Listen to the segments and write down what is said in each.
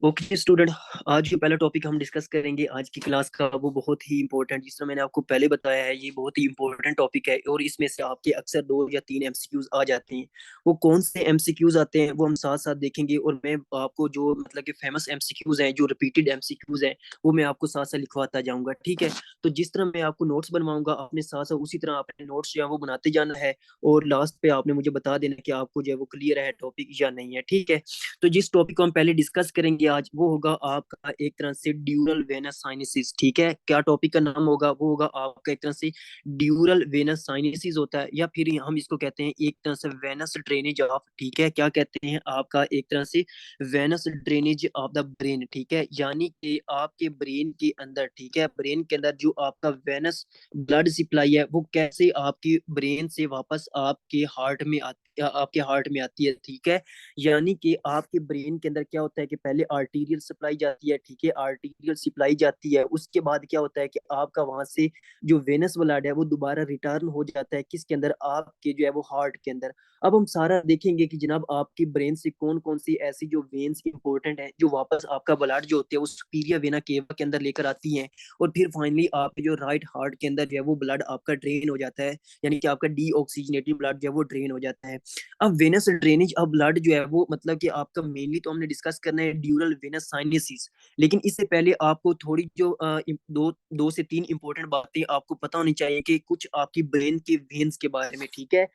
Okay student. आज जो पहला टॉपिक हम डिस्कस करेंगे आज की क्लास का वो बहुत ही इंपॉर्टेंट, जिस तरह मैंने आपको पहले बताया है, ये बहुत ही इंपॉर्टेंट टॉपिक है और इसमें से आपके अक्सर 2 या 3 एमसीक्यूज आ जाते हैं। वो कौन से एमसीक्यूज आते हैं वो हम साथ साथ देखेंगे और मैं आपको जो मतलब कि फेमस एमसीक्यूज हैं, जो रिपीटेड एमसीक्यूज हैं, वो मैं आपको साथ साथ लिखवाता जाऊंगा। ठीक है। तो जिस तरह मैं आपको नोट्स बनवाऊंगा अपने साथ साथ उसी तरह अपने नोट्स जो है वो बनाते जाना है और लास्ट पे आपने मुझे बता देना कि आपको जो है वो क्लियर है टॉपिक या नहीं है। ठीक है। तो जिस टॉपिक को हम पहले डिस्कस करेंगे आज वो होगा आपका एक तरह से ड्यूरल वेनस साइनसिस। ठीक है। क्या टॉपिक का नाम होगा? वो होगा आपका एक तरह से ड्यूरल वेनस साइनसिस होता है, या फिर हम इसको कहते हैं एक तरह से वेनस ड्रेनेज ऑफ। ठीक है। क्या कहते हैं? आपका एक तरह से venous drainage of the brain. ठीक है। यानी कि आपके ब्रेन के अंदर, ठीक है, ब्रेन के अंदर जो आपका वेनस ब्लड सप्लाई है वो कैसे आपकी ब्रेन से वापस आपके हार्ट में आती है। ठीक है। यानी कि आपके ब्रेन के अंदर क्या होता है कि पहले आर्टीरियल सप्लाई जाती है। ठीक है। आर्टीरियल सप्लाई जाती है, उसके बाद क्या होता है कि आपका वहां से जो वेनस ब्लड है वो दोबारा रिटर्न हो जाता है किसके अंदर? आपके जो है वो हार्ट के अंदर। अब हम सारा देखेंगे कि जनाब आपकी ब्रेन से कौन कौन सी ऐसी जो वेन्स इंपॉर्टेंट है जो वापस आपका ब्लड जो होती है वो सुपीरियर वेना केवा के अंदर लेकर आती हैं, और फिर फाइनली आपके जो राइट हार्ट के अंदर जो है वो ब्लड आपका ड्रेन हो जाता है, यानी कि आपका डीऑक्सीजनेटेड ब्लड जो है वो ड्रेन हो जाता है। अब वेनस ड्रेनेज अब ब्लड जो है वो मतलब कि आपका मेनली तो हमने डिस्कस करना है ड्यूरल वेनस साइनसिस, लेकिन इससे पहले आपको थोड़ी जो दो दो से तीन इंपॉर्टेंट बातें आपको पता होनी चाहिए कि कुछ आपकी ब्रेन के वेन्स के बारे में। ठीक है।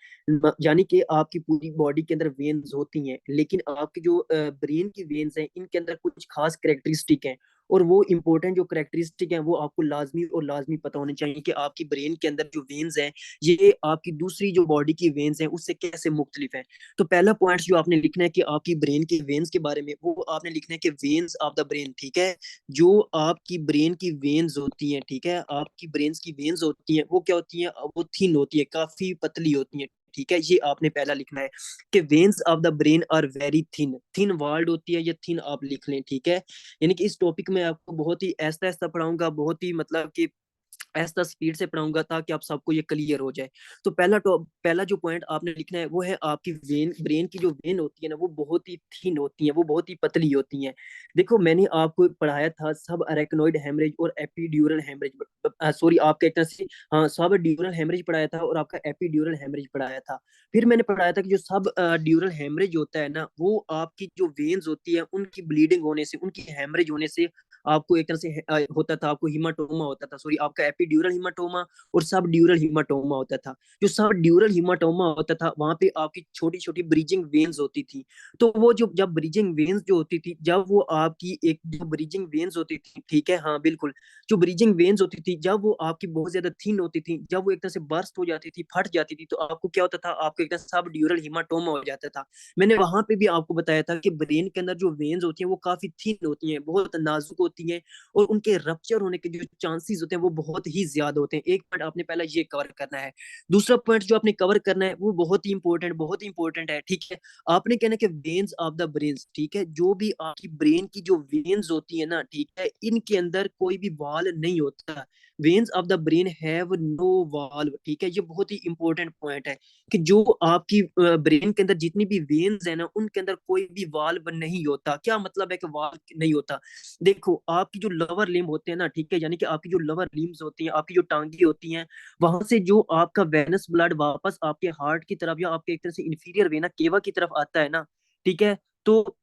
यानी कि आपकी पूरी बॉडी के अंदर वेन्स होती हैं, लेकिन आपकी जो ब्रेन की वेन्स हैं इनके अंदर कुछ खास करेक्टरिस्टिक हैं, और वो इंपॉर्टेंट जो करेक्टरिस्टिक हैं वो आपको लाजमी और लाजमी पता होने चाहिए कि आपकी ब्रेन के अंदर जो वेन्स हैं ये आपकी दूसरी जो बॉडी की वेन्स हैं उससे कैसे मुख्तलिफ है। तो पहला पॉइंट जो आपने लिखना है कि आपकी ब्रेन के वेन्स के बारे में, वो आपने लिखना है कि वेन्स ऑफ द ब्रेन। ठीक है। जो आपकी ब्रेन की वेन्स होती हैं, ठीक है, आपकी ब्रेन की वेन्स होती हैं वो क्या होती हैं? वो थिन होती है, काफी पतली होती हैं। ठीक है। ये आपने पहला लिखना है कि veins of the brain are very thin. Thin word होती है, ये थिन आप लिख लें। ठीक है। यानी कि इस टॉपिक में आपको बहुत ही ऐसा ऐसा पढ़ाऊंगा, बहुत ही मतलब कि ऐसा स्पीड से पढ़ाऊंगा ताकि आप सबको ये क्लियर हो जाए। तो पहला जो पॉइंट आपने लिखना है वो है आपकी वेन, ब्रेन की जो वेन होती है ना वो बहुत ही थिन होती है, वो बहुत ही पतली होती हैं। देखो मैंने आपको पढ़ाया था सब अरेक्नोइड हेमरेज और एपिड्यूरल हेमरेज, सॉरी आपका एक तरह से, हाँ, सब ड्यूरल हेमरेज पढ़ाया था और आपका एपिड्यूरल हेमरेज पढ़ाया था। फिर मैंने पढ़ाया था कि जो सब ड्यूरल हेमरेज होता है ना वो आपकी जो वेन्स होती है उनकी ब्लीडिंग होने से, उनकी हेमरेज होने से आपको एक तरह से होता था, आपको हिमाटोमा होता था, सॉरी आपका एपिड्यूरल हिमाटोमा और सब ड्यूरल हिमाटोमा होता था। जो सब ड्यूरल हिमाटोमा होता था वहां पे आपकी छोटी छोटी ब्रिजिंग वेन्स होती थी। तो वो जो जब ब्रिजिंग वेन्स जो होती थी, जब वो आपकी एक जो ब्रिजिंग वेन्स होती थी, ठीक है, हाँ बिल्कुल, जो ब्रिजिंग वेन्स होती थी जब वो आपकी बहुत ज्यादा थिन होती थी, जब वो एक तरह से बर्स्ट हो जाती थी, फट जाती थी, तो आपको क्या होता था? आपको एक तरह से सब ड्यूरल हिमाटोमा हो जाता था। मैंने वहां पे भी आपको बताया था कि ब्रेन के अंदर जो वेन्स होती हैं वो काफी थिन होती हैं, बहुत नाजुक होती हैं, और उनके रप्चर होने के जो चांसेस होते हैं वो बहुत ही ज्यादा होते हैं। एक पॉइंट आपने पहला ये कवर करना है। दूसरा पॉइंट जो आपने कवर करना है वो बहुत ही इंपॉर्टेंट है। ठीक है। आपने कहना है कि वेन्स ऑफ द ब्रेन। ठीक है। जो भी आपकी ब्रेन की जो वेन्स होती है ना, ठीक है, इनके अंदर कोई भी वाल नहीं होता। Veins of the brain have no valve. ठीक है। ये बहुत ही इंपॉर्टेंट पॉइंट है कि जो आपकी ब्रेन के अंदर जितनी भी वेन्स है ना उनके अंदर कोई भी वाल्व नहीं होता। क्या मतलब है कि वाल्व नहीं होता? देखो आपकी जो लवर लिम्ब होते हैं ना, ठीक है, यानी कि आपकी जो लवर लिम्स होती हैं, आपकी जो टांगे होती हैं, वहां से जो आपका वेनस ब्लड वापस आपके हार्ट की तरफ या आपके एक तरह से इंफीरियर वेना केवा की तरफ आता है ना, ठीक है, तो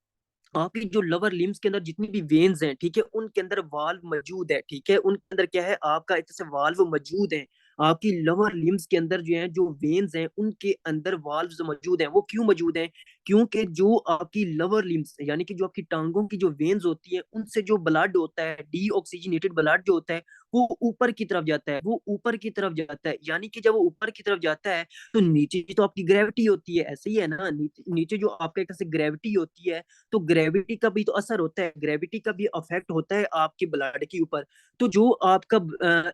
आपकी जो लवर लिम्स के अंदर जितनी भी वेन्स हैं, ठीक है, उनके अंदर वाल्व मौजूद है। ठीक है। उनके अंदर क्या है? आपका एक तरह से वाल्व मौजूद है। आपकी लवर लिम्स के अंदर जो है जो वेन्स हैं उनके अंदर वाल्व्स मौजूद हैं। वो क्यों मौजूद हैं? क्योंकि जो आपकी लवर लिम्स यानी कि जो आपकी टांगों की जो वेन्स होती है उनसे जो ब्लड होता है, डीऑक्सीजनेटेड ब्लड जो होता है, वो ऊपर की तरफ जाता है, वो ऊपर की तरफ जाता है। यानी कि जब वो ऊपर की तरफ जाता है तो नीचे तो आपकी ग्रेविटी होती है, ऐसे ही है ना, नीचे जो आपका एक तरह से ग्रेविटी होती है, तो ग्रेविटी का भी तो असर होता है, ग्रेविटी का भी अफेक्ट होता है आपके ब्लड के ऊपर। तो जो आपका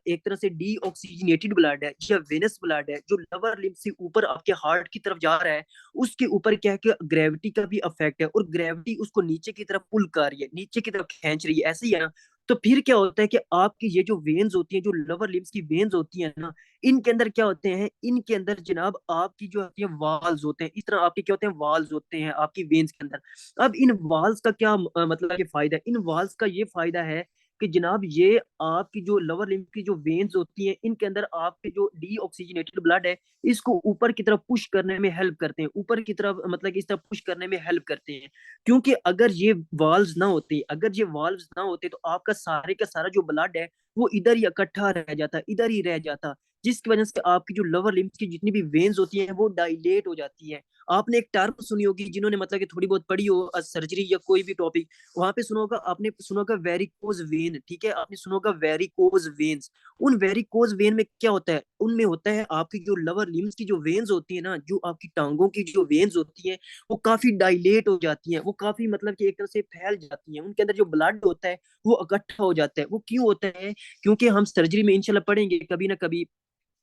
एक तरह से डीऑक्सीजनेटेड ब्लड है या वेनस ब्लड है जो लवर लिम्ब से ऊपर आपके हार्ट की तरफ जा रहा है, उसके ऊपर क्या है कि ग्रेविटी का भी अफेक्ट है, और ग्रेविटी उसको नीचे की तरफ पुल कर रही है, नीचे की तरफ खींच रही है, ऐसे ही है ना। तो फिर क्या होता है कि आपकी ये जो वेन्स होती हैं, जो लोअर लिम्स की वेन्स होती हैं ना, इनके अंदर क्या होते हैं, इनके अंदर जनाब आपकी जो होती है वाल्स होते हैं, इस तरह आपके क्या होते हैं, वाल्स होते हैं आपकी वेन्स के अंदर। अब इन वाल्स का क्या मतलब कि फायदा है, इन वाल्स का ये फायदा है कि जनाब ये आपकी जो लोअर लिम्ब की जो वेन्स होती हैं, इनके अंदर आपके जो डीऑक्सीजनेटेड ब्लड है, इसको ऊपर की तरफ पुश करने में हेल्प करते हैं, ऊपर की तरफ मतलब कि इस तरफ पुश करने में हेल्प करते हैं। क्योंकि अगर ये वाल्व्स ना होते, अगर ये वाल्व्स ना होते तो आपका सारे का सारा जो ब्लड है वो इधर ही इकट्ठा रह जाता, इधर ही रह जाता, जिसकी वजह से आपकी जो लोअर लिम्स की जितनी भी वेन्स होती हैं वो डायलेट हो जाती है। आपने एक टर्म सुनी होगी, जिन्होंने मतलब कि थोड़ी बहुत पढ़ी हो सर्जरी या कोई भी टॉपिक, वहां पे सुना होगा, आपने सुना होगा वेरिकोज वेन, ठीक है, आपने सुना होगा वेरिकोज वेन्स। उन वेरिकोज वेन में क्या होता है, उनमें होता है आपकी जो लोअर लिम्स की जो वेन्स होती है ना, जो आपकी टांगों की जो वेन्स होती है, वो काफी डायलेट हो जाती हैं, वो काफी मतलब कि एक तरह से फैल जाती हैं, उनके अंदर जो ब्लड होता है वो इकट्ठा हो जाता है। वो क्यों होता है, क्योंकि हम सर्जरी में इंशाल्लाह पढ़ेंगे कभी ना कभी,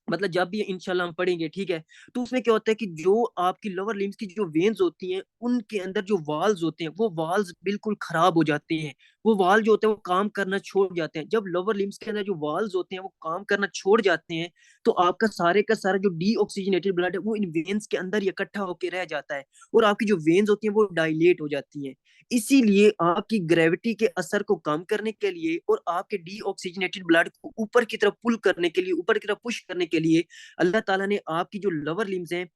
मतलब जब भी इंशाल्लाह हम पढ़ेंगे, ठीक है, तो उसमें क्या होता है कि जो आपकी लोअर लिम्स की जो वेन्स होती हैं, उनके अंदर जो वाल्स होते हैं वो वाल्स बिल्कुल खराब हो जाते हैं। वो वाल जो होते हैं वो काम करना छोड़ जाते हैं। जब लोअर लिम्स के अंदर जो वाल्स होते हैं वो काम करना छोड़ जाते हैं, तो आपका सारे का सारा जो डीऑक्सीजनेटेड ब्लड है वो इन वेन्स के अंदर ही इकट्ठा होकर रह जाता है, और आपकी जो वेन्स होती हैं वो डायलेट हो जाती हैं। इसीलिए आपकी ग्रेविटी के असर को कम करने के लिए और आपके डीऑक्सीजनेटेड ब्लड को ऊपर की तरफ पुल करने के लिए, ऊपर की तरफ पुश करने के लिए, अल्लाह ताला ने आपकी जो लोअर लिम्स हैं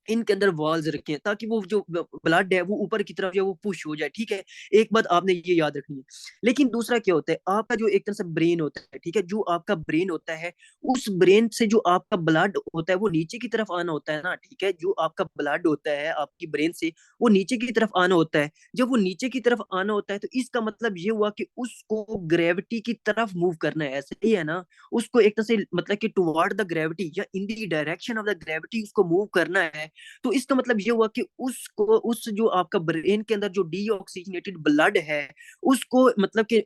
इनके अंदर वॉल्स रखे हैं, ताकि वो जो ब्लड है वो ऊपर की तरफ जो वो पुश हो जाए, ठीक है। एक बात आपने ये याद रखनी है। लेकिन दूसरा क्या होता है, आपका जो एक तरह से ब्रेन होता है, ठीक है, जो आपका ब्रेन होता है, उस ब्रेन से जो आपका ब्लड होता है वो नीचे की तरफ आना होता है ना, ठीक है, जो आपका ब्लड होता है आपकी ब्रेन से वो नीचे की तरफ आना होता है। जब वो नीचे की तरफ आना होता है तो इसका मतलब ये हुआ कि उसको ग्रेविटी की तरफ मूव करना है, ऐसे ही है ना, उसको एक तरह से मतलब कि टुवर्ड द ग्रेविटी या in the direction of the gravity उसको मूव करना है। तो इसका मतलब ये हुआ कि उसको, उस जो आपका ब्रेन के अंदर जो डीऑक्सीजनेटेड ब्लड है, उसको मतलब कि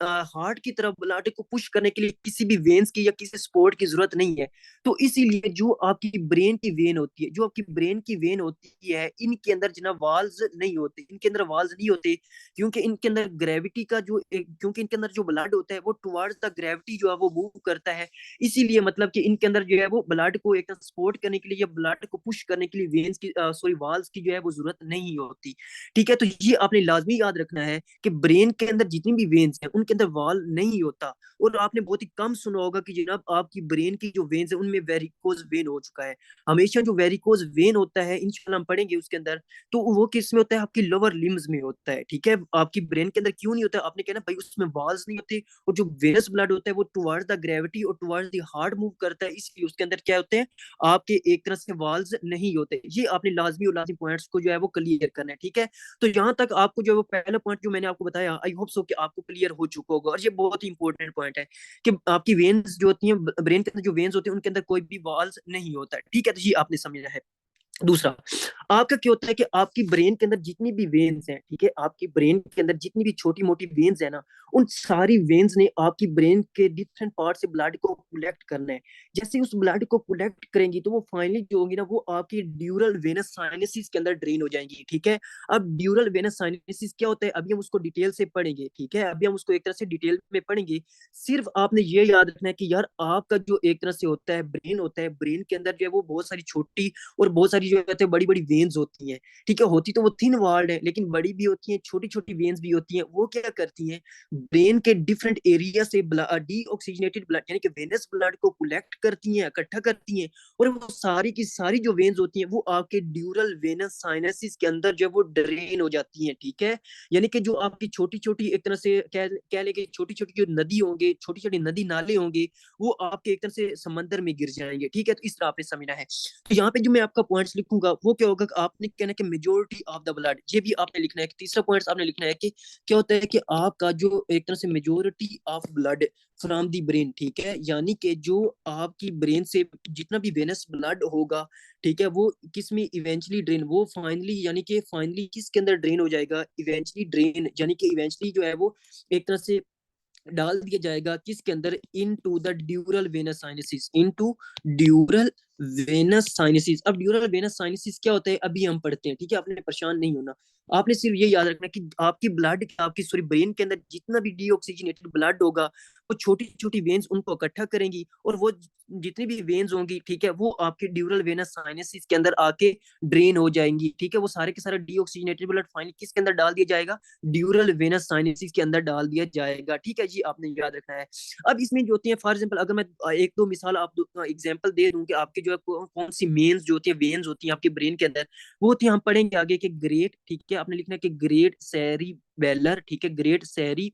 हार्ट की तरफ ब्लड को पुश करने के लिए किसी भी वेन्स की या किसी सपोर्ट की जरूरत नहीं है। तो इसीलिए जो आपकी ब्रेन की वेन होती है, जो आपकी ब्रेन की वेन होती है, इनके अंदर जनाब वाल्स नहीं होते, इनके अंदर वाल्स नहीं होते, क्योंकि इनके अंदर ग्रेविटी का जो क्योंकि इनके अंदर जो ब्लड होता है वो टुवर्ड्स द ग्रेविटी जो है वो मूव करता है। इसीलिए मतलब कि इनके अंदर जो है वो ब्लड को एक सपोर्ट करने के लिए या ब्लड को पुश करने के लिए वेन्स की सॉरी वाल्स की जो है वो जरूरत नहीं होती, ठीक है। तो ये आपने लाजमी याद रखना है कि ब्रेन के अंदर जितनी भी वेन्स हैं उनके अंदर वाल नहीं होता। और आपने बहुत ही कम सुना होगा कि जनाब आपकी ब्रेन की जो वेन्स है उनमें वेरिकोज वेन हो चुका है। हमेशा जो वेरिकोज वेन होता है इंशाल्लाह हम पढ़ेंगे उसके अंदर, तो वो किस में होता है, आपकी लोअर लिम्स में होता है, ठीक है। आपकी ब्रेन के अंदर क्यों नहीं होता, आपने कहना भाई उसमें वाल्स नहीं होते, और जो वेनस ब्लड होता है वो टुवर्ड्स द ग्रेविटी और टुवर्ड्स द हार्ट मूव करता है, इसलिए उसके अंदर क्या होते हैं, आपके एक तरह से वाल्स नहीं होते। ये आपने लाजमी और लाजमी पॉइंट्स को जो है वो क्लियर करना है, ठीक है। तो यहाँ तक आपको जो है वो पहला पॉइंट जो मैंने आपको बताया, आई होप सो कि आपको क्लियर हो चुका होगा, और ये बहुत ही इंपॉर्टेंट पॉइंट है कि आपकी वेन्स जो होती हैं, ब्रेन के अंदर जो वेन्स होती हैं उनके अंदर कोई भी वाल्स नहीं होता है, ठीक है। तो ये आपने समझना है। दूसरा, आपका क्या होता है कि आपकी ब्रेन के अंदर जितनी भी वेन्स हैं, ठीक है, आपकी ब्रेन के अंदर जितनी भी छोटी मोटी वेन्स है ना, उन सारी वेन्स ने आपकी ब्रेन के डिफरेंट पार्ट से ब्लड को कलेक्ट करना है। जैसे उस ब्लड को कलेक्ट करेंगी तो वो फाइनली जो होगी ना वो आपकी ड्यूरल वेनस साइनसिस के अंदर ड्रेन हो जाएंगी, ठीक है। अब ड्यूरल वेनस साइनसिस क्या होता है, अभी हम उसको डिटेल से पढ़ेंगे, ठीक है, अभी हम उसको एक तरह से डिटेल में पढ़ेंगे। सिर्फ आपने ये याद रखना है कि यार आपका जो एक तरह से होता है ब्रेन, होता है ब्रेन के अंदर जो है वो बहुत सारी छोटी और बहुत सारी जो कहते हैं बड़ी बड़ी वेन्स होती हैं, ठीक है। होती तो वो थिन वॉल्ड है, लेकिन बड़ी भी होती हैं, छोटी छोटी वेन्स भी होती हैं। वो क्या करती हैं, ब्रेन के डिफरेंट एरिया से डीऑक्सीजनेटेड ब्लड यानी कि वेनस ब्लड को कलेक्ट करती हैं, इकट्ठा करती हैं, और वो सारी की सारी जो वेन्स होती हैं वो आपके ड्यूरल वेनस साइनसिस के अंदर जो है वो ड्रेन हो जाती हैं, ठीक है। यानी कि जो आपकी छोटी छोटी एक तरह से कह लेंगे छोटी छोटी जो नदी होंगे, छोटी छोटी नदी नाले होंगे, वो आपके एक तरह से समंदर में गिर जाएंगे, ठीक है। तो इस तरह आपने समझना है। तो यहाँ पे जो मैं आपका पॉइंट्स लिखूंगा वो क्या होगा, आपने कहना है कि मेजोरिटी ऑफ द ब्लड, ये भी आपने लिखना है कि तीसरा पॉइंट्स आपने लिखना है कि क्या होता है कि आपका जो एक तरह से majority of blood from the brain, ठीक है, यानी कि जो आपकी ब्रेन से जितना भी वेनस ब्लड होगा, ठीक है, वो किस में इवेंचुअली ड्रेन, वो फाइनली यानी कि फाइनली किसके अंदर ड्रेन हो जाएगा, इवेंचुअली ड्रेन यानी कि इवेंचुअली जो है वो एक तरह से डाल दिया जाएगा किसके अंदर, into the dural venous sinuses, into dural venous sinuses. अब ड्यूरल वेनस साइनसिस क्या होता है अभी हम पढ़ते हैं, ठीक है, आपने परेशान नहीं होना। आपने सिर्फ ये याद रखना कि आपकी ब्लड, आपकी सॉरी ब्रेन के अंदर जितना भी डीऑक्सीजनेटेड ब्लड होगा, वो छोटी छोटी वेन्स उनको इकट्ठा करेंगी, और वो जितनी भी वेन्स होंगी, ठीक है, वो आपके ड्यूरल वेनस साइनसिस के अंदर आके ड्रेन हो जाएंगी, ठीक है। वो सारे के सारे डीऑक्सीजनेटेड ब्लड फाइनली किसके अंदर डाल दिया जाएगा? ड्यूरल वेनस साइनसिस के अंदर डाल दिया जाएगा, ठीक है जी, आपने याद रखना है। अब इसमें जो होती है, फॉर एग्जाम्पल अगर मैं एक दो मिसाल आप एग्जाम्पल दे दूं कि आपके जो है कौन सी मेन्स जो होती है, वेन्स होती हैं आपके ब्रेन के अंदर, वो होती है, हम पढ़ेंगे आगे कि ग्रेट, ठीक है, आपने लिखना है कि ग्रेट सेरिबेलर, ठीक है, ग्रेट सेरी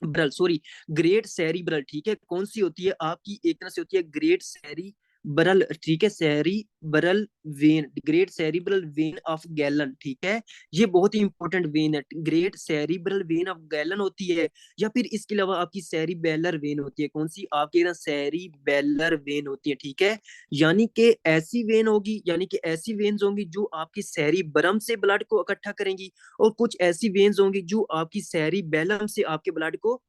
ब्रल, सॉरी, ग्रेट सेरिब्रल, ठीक है, कौन सी होती है आपकी? एक तरह से होती है ग्रेट सेरी बरल, ठीक है, cerebral when, great cerebral vein of Galen, ठीक है। ये बहुत ही इंपॉर्टेंट वेन है, great cerebral vein of gallon होती है। या फिर इसके अलावा आपकी सेरिबेलर वेन होती है, कौन सी? आपकी ना सेरिबेलर वेन होती है, ठीक है। यानी कि ऐसी वेन होगी, यानी कि ऐसी वेन्स होंगी जो आपकी सेरिब्रम से ब्लड को इकट्ठा करेंगी, और कुछ ऐसी वेन्स होंगी जो आपकी सेरिबेलम से आपके ब्लड को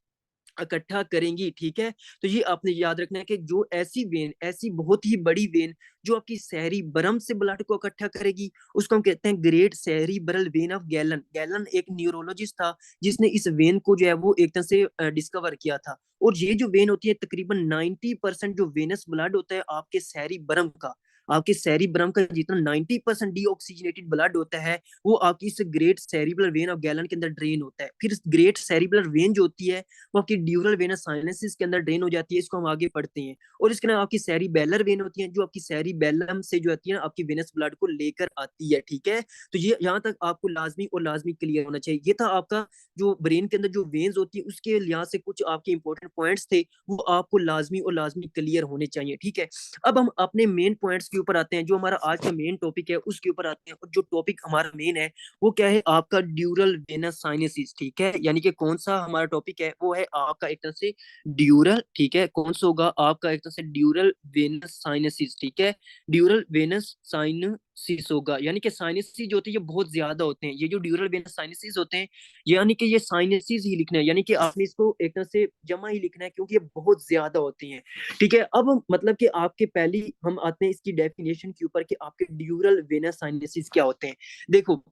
इकट्ठा करेंगी, ठीक है। तो ये आपने याद रखना है कि जो ऐसी वेन, ऐसी बहुत ही बड़ी वेन जो आपकी सेरिब्रम से ब्लड को इकट्ठा करेगी, उसको हम कहते हैं great cerebral vein of gallon. Gallon एक न्यूरोलॉजिस्ट था जिसने इस वेन को जो है वो एक तरह से डिस्कवर किया था। और ये जो वेन होती है, तकरीबन 90% जो वेनस ब्लड होता है आपके सेरिब्रम का, आपके सेरिब्रम का जितना 90% डीऑक्सीजनेटेड ब्लड होता है, वो आपकी इस great cerebral vein of gallon के अंदर ड्रेन होता है। फिर ग्रेट सेरिब्रल वेन जो होती है वो आपकी ड्यूरल वेनस साइनसिस के अंदर ड्रेन हो जाती है, इसको हम आगे पढ़ते हैं। और इसके अलावा आपकी सेरिबेलर वेन होती है जो आपकी सेरिबेलम से जो आती है ना आपकी वेनस ब्लड को लेकर आती है, ठीक है। तो ये यहाँ तक आपको लाजमी और लाजमी क्लियर होना चाहिए। ये था आपका जो ब्रेन के अंदर जो वेन्स होती है उसके लिहाज से कुछ आपके इंपॉर्टेंट पॉइंट्स थे, वो आपको लाजमी और लाजमी क्लियर होने चाहिए, ठीक है। अब हम अपने मेन पॉइंट्स के ऊपर आते हैं, जो हमारा आज का मेन टॉपिक है उसके ऊपर आते हैं। और जो टॉपिक हमारा मेन है वो क्या है? आपका ड्यूरल वेनस साइनसिस, ठीक है। यानी कि कौन सा हमारा टॉपिक है? वो है आपका एक तरह से ड्यूरल, ठीक है, कौन सा होगा आपका? एक तरह से ड्यूरल वेनस साइनसिस, ठीक है, ड्यूरल वेनस साइनसिस होगा। यानी कि साइनसिस जो होते हैं ये बहुत ज्यादा होते हैं, ये जो ड्यूरल वेनस साइनसिस होते हैं, यानी कि ये साइनसिस ही लिखना है, यानी कि आपने इसको एक तरह से जमा ही लिखना है, क्योंकि ये बहुत ज्यादा होती हैं, ठीक है। अब मतलब कि आपके पहली हम आते हैं इसकी डेफिनेशन के ऊपर कि आपके ड्यूरल वेनस साइनसिस क्या होते हैं। देखो,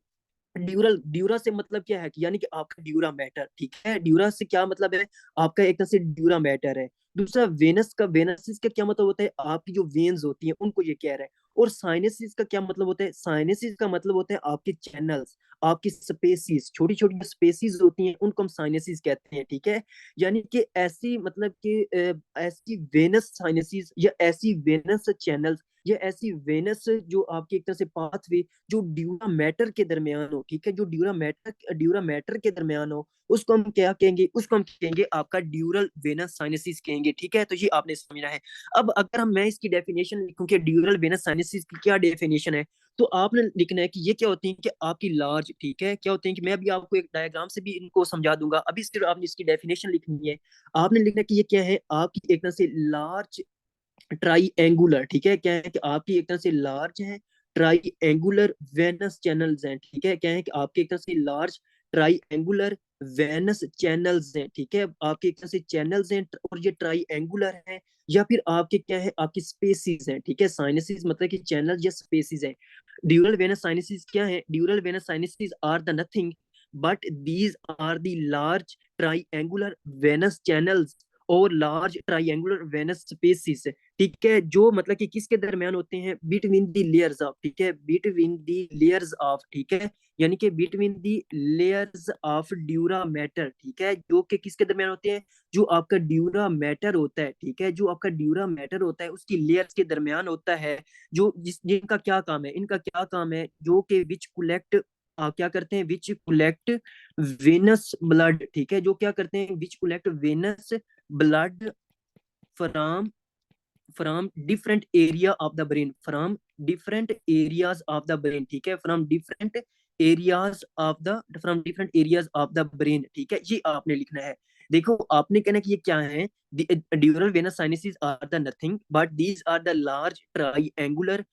ड्यूरल, ड्यूरा से मतलब क्या है कि यानी कि आपका ड्यूरा मैटर, ठीक है। ड्यूरा से क्या मतलब है? आपका एक तरह से ड्यूरा मैटर है। दूसरा वेनस का, वेनसिस का क्या मतलब होता है? आपकी जो वेन्स होती हैं उनको ये कह रहा है। और साइनसिस का क्या मतलब होता है? साइनसिस का मतलब होता है आपके चैनल्स, आपकी स्पेसीज, छोटी छोटी स्पेसीज होती हैं उनको हम साइनसिस कहते हैं, ठीक है। यानी कि ऐसी मतलब कि ऐसी वेनस साइनसिस या ऐसी वेनस चैनल्स या ऐसी वेनस जो आपकी एक तरह से पाथवे जो ड्यूरा मैटर के दरमियान हो, ठीक है, जो ड्यूरा मैटर के दरमियान हो, उसको हम क्या कहेंगे? उसको हम कहेंगे आपका ड्यूरल वेनस साइनसिस कहेंगे, ठीक है। तो ये आपने समझना है। अब अगर हम मैं इसकी डेफिनेशन लिखूं कि ड्यूरल वेनस साइनसिस की क्या डेफिनेशन है, तो आपने लिखना है कि ये क्या होती है कि आपकी लार्ज, ठीक है, क्या होते हैं कि मैं अभी आपको एक डायग्राम से भी इनको समझा दूंगा, अभी सिर्फ आपने इसकी डेफिनेशन लिखनी है। आपने लिखना है कि ये क्या है? आपकी एक तरह से लार्ज ट्राई एंगुलर, ठीक है, क्या है कि आपकी एक तरह से लार्ज है ट्राई एंगुलर वेनस चैनल्स हैं, ठीक है, क्या है कि आपके एक तरह से large triangular venous channels हैं, ठीक है, आपके एक तरह से चैनल्स हैं और ये ट्राई एंगुलर है। या फिर आपके क्या है? आपकी स्पेसिस हैं, ठीक है। साइनसिस मतलब कि चैनल या स्पेसिस हैं। ड्यूरल वेनस साइनसिस क्या है? Dural venous sinuses are the nothing but these are the large triangular venous channels और लार्ज ट्राइंगुलर वेनस स्पेसिस, ठीक है, जो मतलब कि किसके दरमियान होते हैं? बिटवीन दी लेयर्स ऑफ, ठीक है, बिटवीन दी लेयर्स ऑफ, ठीक है, यानी कि between the layers of dura mater, ठीक है, जो कि किसके दरमियान होते हैं? जो आपका ड्यूरा मैटर होता है, ठीक है, जो आपका ड्यूरा मैटर होता है उसकी लेयर्स के दरमियान होता है। जो जिनका क्या काम है? इनका क्या काम है? जो कि विच कलेक्ट क्या करते हैं? विच कलेक्ट वेनस ब्लड, ठीक है, जो क्या करते हैं? विच collect venous blood from from different area of the brain, from different areas of the brain, ठीक है, from different areas of the, from different areas of the brain, ठीक है, ये आपने लिखना है। देखो, आपने कहना कि ये क्या है? Dural venous sinuses are the nothing but these are the large triangular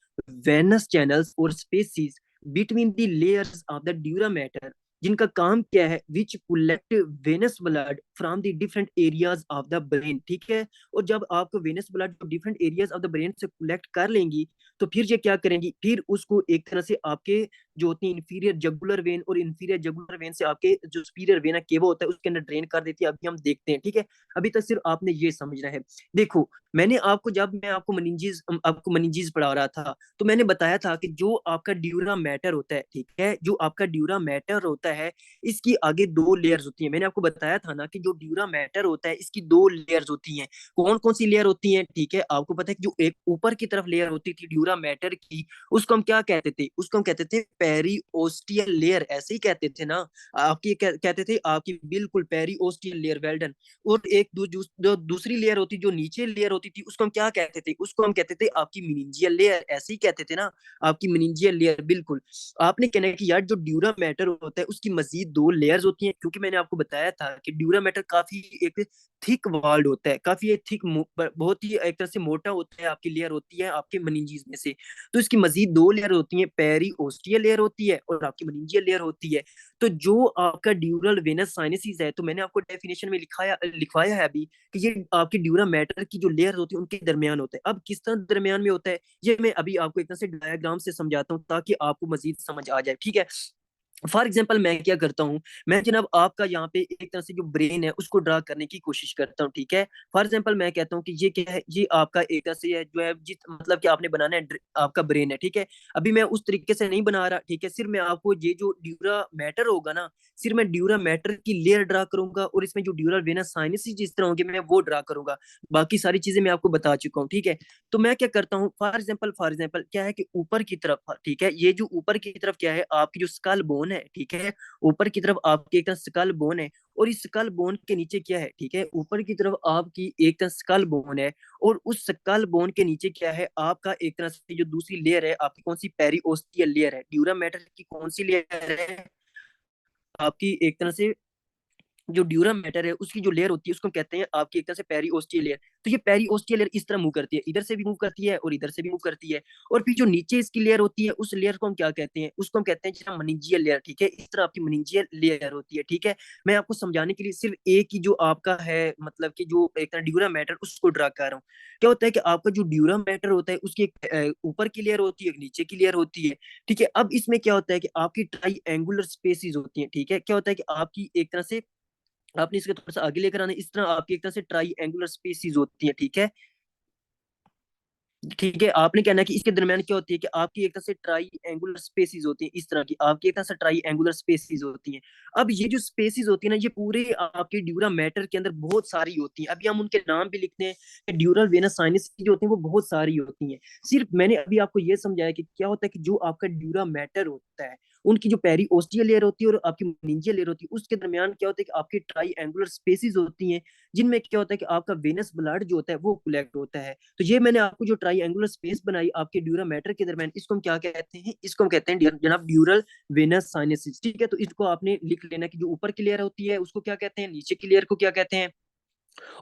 venous channels और spaces between the layers of the dura matter जिनका काम क्या है, विच collect venous blood from the different areas of the brain, ठीक है। और जब आपको venous blood different areas of the brain से कलेक्ट कर लेंगी, तो फिर ये क्या करेंगी, फिर उसको एक तरह से आपके जो होती है इंफीरियर जगुलर वेन, और इंफीरियर जगुलर वेन से आपके जो सुपीरियर वेना केवा होता है उसके अंदर ड्रेन कर देती है। अभी हम देखते हैं, ठीक है। अभी तक सिर्फ आपने ये समझना है। देखो, मैंने आपको जब मैं आपको मनिंजीज पढ़ा रहा था, तो मैंने बताया था कि जो आपका ड्यूरा मैटर होता है, ठीक है, जो आपका ड्यूरा मैटर होता है, इसकी आगे दो लेयर्स होती हैं। मैंने आपको बताया था ना कि जो ड्यूरा मैटर होता है इसकी दो लेयर्स होती हैं। कौन कौन सी लेयर होती हैं, ठीक है, आपको पता है कि जो एक ऊपर की तरफ लेयर होती थी ड्यूरा मैटर की, उसको हम क्या कहते थे, उसको हम कहते थे पेरीओस्टियल लेयर, ऐसे ही कहते थे ना। आपकी कहते थे आपकी, बिल्कुल पेरीओस्टियल लेयर, वेल डन। और एक जो दूसरी लेयर होती, जो नीचे लेयर होती थी, उसको हम क्या कहते थे, उसको हम कहते थे आपकी मिनिंजियल लेयर, ऐसे ही कहते थे ना, आपकी मिनिंजियल लेयर, बिल्कुल। आपने कहना है कि यार जो ड्यूरा मैटर होता है उसकी मजीद दो लेयर्स होती हैं, क्योंकि मैंने आपको बताया था कि ड्यूरा मैटर काफी एक थिक वाल्ड होता है, काफी एक थिक, बहुत ही एक तरह से मोटा होता है, आपकी लेयर होती है आपके मनिंजीज में से। तो इसकी मजीद दो लेयर होती हैं, पेरीओस्टियल लेयर होती है और आपकी मनिंजियल लेयर होती है। तो जो आपका ड्यूरल वेनस साइनसिस है, तो मैंने आपको डेफिनेशन में लिखवाया है अभी, कि ये आपकी ड्यूरा मैटर की जो लेयर होती है उनके दरमियान होता है। अब किस तरह दरमियान में होता है, ये मैं अभी आपको एक तरह से डायग्राम से समझाता हूँ ताकि आपको मजीद समझ आ जाए, ठीक है। फॉर एग्जाम्पल मैं क्या करता हूँ, मैं जनाब आपका यहाँ पे एक तरह से जो ब्रेन है उसको ड्रा करने की कोशिश करता हूँ, ठीक है। फॉर एग्जाम्पल मैं कहता हूँ कि ये क्या है, ये आपका एक तरह से है जो है, जिस मतलब कि आपने बनाना है आपका ब्रेन है, ठीक है। अभी मैं उस तरीके से नहीं बना रहा, ठीक है, सिर्फ मैं आपको ये जो ड्यूरा मैटर होगा ना, सिर्फ मैं ड्यूरा मैटर की लेयर ड्रा करूंगा, और इसमें जो ड्यूरा वेनस साइनस जिस तरह होंगे मैं वो ड्रा करूंगा। बाकी सारी चीजें मैं आपको बता चुका हूँ, ठीक है। तो मैं क्या करता हूँ, फॉर एग्जाम्पल क्या है कि ऊपर की तरफ, ठीक है, ये जो ऊपर की तरफ क्या है, आपकी जो स्कल बोन है, ठीक है, ऊपर की तरफ आपकी एक तरह स्कल बोन है, और इस स्कल बोन के नीचे क्या है, ठीक है, ऊपर की तरफ आपकी एक तरह स्कल बोन है, और उस स्कल बोन के नीचे क्या है, आपका एक तरह से जो दूसरी लेयर है आपकी, कौन सी, पेरिओस्टियल लेयर है। ड्यूरा मैटर की कौन सी लेयर है आपकी, एक तरह से जो ड्यूरम मैटर है उसकी जो लेयर होती है उसको कहते हैं आपकी एक तरह से पेरिओस्टियल लेयर। तो ये पेरिओस्टियल लेयर इस तरह मूव करती है, इधर से भी मूव करती है और इधर से भी मूव करती है। और फिर जो नीचे इसकी लेयर होती है उस लेयर को हम क्या कहते हैं, उसको हम कहते हैं मनिंजियल लेयर, ठीक है। इस तरह आपकी मनिंजियल लेयर होती है, ठीक है। मैं आपको समझाने के लिए सिर्फ एक ही जो आपका है, मतलब कि जो एक तरह ड्यूरम मैटर उसको ड्रा कर रहा हूँ। क्या होता है कि आपका जो ड्यूरम मैटर होता है उसकी एक ऊपर की लेयर होती है, एक नीचे की लेयर होती है, ठीक है। अब इसमें क्या होता है कि आपकी ट्राई एंगुलर स्पेसिस होती है, ठीक है। क्या होता है कि आपकी एक तरह से, आपने इसके थोड़ा सा आगे लेकर आना, इस तरह आपकी एक तरह से ट्राई एंगुलर स्पेसिस होती है, ठीक है। ठीक है, आपने कहना है कि इसके दरमियान क्या होती है, कि आपकी एक तरह से ट्राई एंगुलर स्पेसिस होती है, इस तरह की आपकी एक तरह से ट्राई एंगुलर स्पेसिस होती हैं। अब ये जो स्पेसिस होती है ना, ये पूरे आपके ड्यूरा मैटर के अंदर बहुत सारी होती हैं। अभी हम उनके नाम भी लिखते हैं कि ड्यूरल वेनस साइनस जो होती हैं वो बहुत सारी होती हैं। सिर्फ मैंने अभी आपको ये समझाया कि क्या होता है कि जो आपका ड्यूरा मैटर होता है, उनकी जो पेरिओस्टियल लेयर होती है और आपकी मेनिंजियल लेयर होती है, उसके दरमियान क्या होता है कि आपकी ट्राई एंगुलर स्पेसिस होती हैं, जिनमें क्या होता है कि आपका वेनस ब्लड जो होता है वो कलेक्ट होता है। तो ये मैंने आपको जो ट्राई एंगुलर स्पेस बनाई आपके ड्यूरा मैटर के दरमियान, इसको हम क्या कहते हैं, इसको हम कहते हैं जनाब ड्यूरल वेनस साइनसिस, ठीक है। तो इसको आपने लिख लेना कि जो ऊपर की लेयर होती है उसको क्या कहते हैं, नीचे की लेयर को क्या कहते हैं,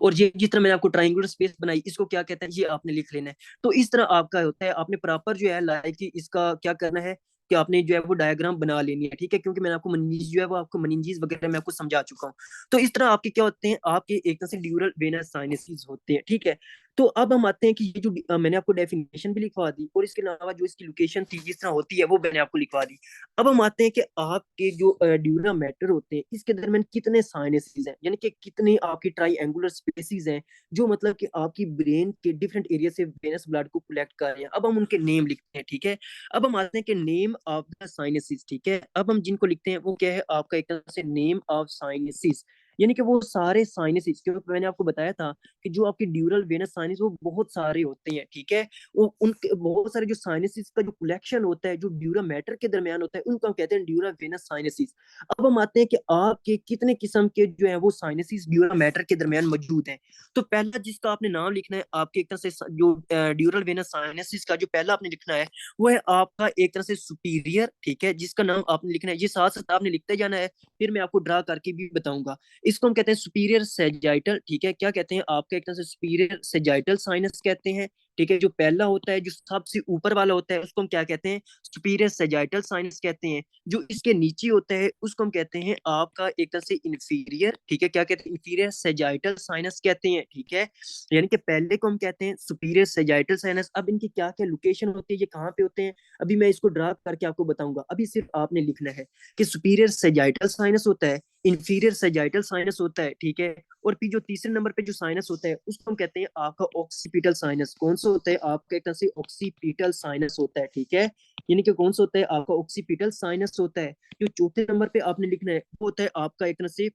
और ये जिस तरह मैंने आपको ट्राइंगुलर स्पेस बनाई इसको क्या कहते हैं, ये आपने लिख लेना है। तो इस तरह आपका होता है, आपने प्रॉपर जो है लाइक कि इसका क्या करना है, कि आपने जो है वो डायग्राम बना लेनी है, ठीक है, क्योंकि मैंने आपको मनीज जो है वो आपको मनिंजीज वगैरह मैं आपको समझा चुका हूँ। तो इस तरह आपके क्या होते हैं, आपके एक तरह से ड्यूरल वेनस साइनसिस होते हैं, ठीक है। तो अब हम आते हैं कि ये जो मैंने आपको डेफिनेशन भी लिखवा दी, और इसके अलावा जो इसकी लोकेशन थी जिस तरह होती है वो मैंने आपको लिखवा दी। अब हम आते हैं कि आपके जो ड्यूरा मैटर होते हैं इसके दरमियान कितने साइनसिस हैं, यानी कि कितने आपकी ट्राई एंगुलर स्पेसिस हैं, जो मतलब कि आपकी ब्रेन के डिफरेंट एरिया से वेनस ब्लड को कलेक्ट कर रहे हैं। अब हम उनके नेम लिखते हैं, ठीक है। अब हम आते हैं कि नेम ऑफ द साइनसिस, ठीक है। अब हम जिनको लिखते हैं वो क्या है, आपका एक तरह से नेम ऑफ साइनसिस, यानी कि वो सारे साइनसिस, क्योंकि मैंने आपको बताया था कि जो आपकी ड्यूरल वेनस साइनस वो बहुत सारे होते हैं, ठीक है। वो उनके बहुत सारे जो साइनसिस का जो कलेक्शन होता है जो ड्यूरा मैटर के दरमियान होता है उनको हम कहते हैं ड्यूरा वेनस साइनसिस। अब हम आते हैं कि आपके कितने किस्म के जो है वो साइनसिस ड्यूरा मैटर के दरमियान मौजूद हैं। तो पहला जिसका आपने नाम लिखना है आपके एक तरह से जो ड्यूरल वेनस साइनसिस का जो पहला आपने लिखना है वो है आपका एक तरह से सुपीरियर, ठीक है, जिसका नाम आपने लिखना है, ये साथ साथ आपने लिखते जाना है, फिर मैं आपको ड्रा करके भी बताऊंगा। इसको हम कहते हैं सुपीरियर सेजाइटल, ठीक है। क्या कहते हैं, आपका एक तरह से सुपीरियर सेजाइटल साइनस कहते हैं, ठीक है। जो पहला होता है, जो सबसे ऊपर वाला होता है, उसको हम क्या कहते हैं? सुपीरियर सेजाइटल साइनस कहते हैं। जो इसके नीचे होता है उसको हम कहते हैं आपका एक तरह से इंफीरियर, ठीक है, क्या कहते हैं? इंफीरियर सेजाइटल साइनस कहते हैं, ठीक है। यानी कि पहले को हम कहते हैं सुपीरियर सेजाइटल साइनस। अब इनकी क्या क्या लोकेशन होती है, ये कहाँ पे होते हैं, अभी मैं इसको ड्रा करके आपको बताऊंगा। अभी सिर्फ आपने लिखना है कि सुपीरियर सेजाइटल साइनस होता है, इंफीरियर सेजाइटल साइनस होता है, ठीक है। और फिर जो तीसरे नंबर पे जो साइनस होता है उसको हम कहते हैं आपका ऑक्सीपिटल साइनस। कौन सा होता है? आपका एक तरह से ऑक्सीपिटल साइनस होता है, ठीक है। यानी कि कौन सा होता है? आपका ऑक्सीपिटल साइनस होता है। जो चौथे नंबर पे आपने लिखना है वो होता है आपका एक तरह से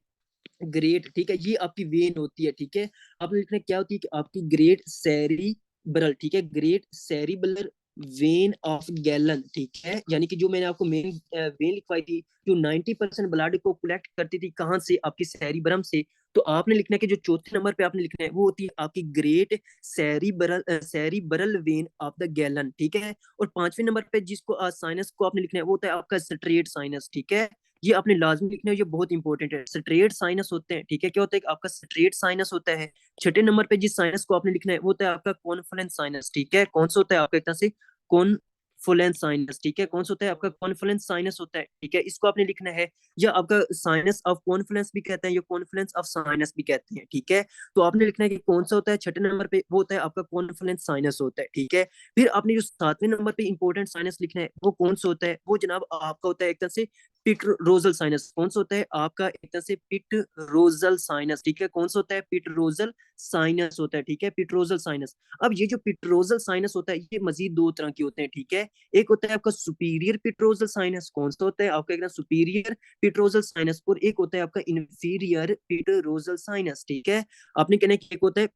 ग्रेट, ठीक है। ये आपकी वेन होती है, ठीक है। आपने लिखना है क्या होती है कि आपकी ग्रेट सेरिब्रल, ठीक है, great cerebral vein of Galen, ठीक है। यानी कि जो मैंने आपको मेन वेन लिखवाई थी, जो 90% ब्लड को कलेक्ट करती थी, कहाँ से? आपकी सेरिब्रम से। तो आपने लिखना है कि जो चौथे नंबर पे आपने लिखना है वो होती है आपकी great cerebral vein of the gallon, ठीक है। और पांचवें नंबर पे जिसको साइनस को आपने लिखना है वो होता है आपका स्ट्रेट साइनस, ठीक है। ये आपने लाजमी लिखना है, ये बहुत इंपॉर्टेंट है। स्ट्रेट साइनस होते हैं, ठीक है। क्या होता है? आपका स्ट्रेट साइनस होता है। छठे नंबर पे जिस साइनस को आपने लिखना है वो होता है आपका कॉन्फ्लुएंस साइनस, ठीक है। कौन सा होता है? आपका एक तरह से कॉन्फ्लुएंस साइनस, ठीक है। कौन सा होता है? आपका कॉन्फ्लुएंस साइनस होता है, ठीक है। इसको आपने लिखना है, या आपका साइनस ऑफ कॉन्फ्लुएंस भी कहते हैं, या कॉन्फ्लुएंस ऑफ साइनस भी कहते हैं, ठीक है। तो आपने लिखना है कि कौन सा होता है छठे नंबर पे, वो होता है आपका कॉन्फ्लुएंस साइनस होता है, ठीक है। फिर आपने जो सातवें नंबर पे इंपॉर्टेंट साइनस लिखना है वो कौन सा होता है? वो जनाब आपका होता है एक तरह से पिट रोजल साइनस। कौन सा होता है? आपका एक तरह से पिट रोजल साइनस, ठीक है। कौन सा होता है? पिट रोजल साइनस होता है, ठीक है, पिट रोजल साइनस। अब ये जो पिट रोजल साइनस होता है ये मजीद दो तरह के होते हैं, ठीक है। एक होता है आपका सुपीरियर पिट रोजल साइनस। कौन सा होता है? आपका एक सुपीरियर पिट रोजल साइनस। और एक होता है आपका इंफीरियर पिट रोजल साइनस, ठीक है। आपने कहना है कि एक होता है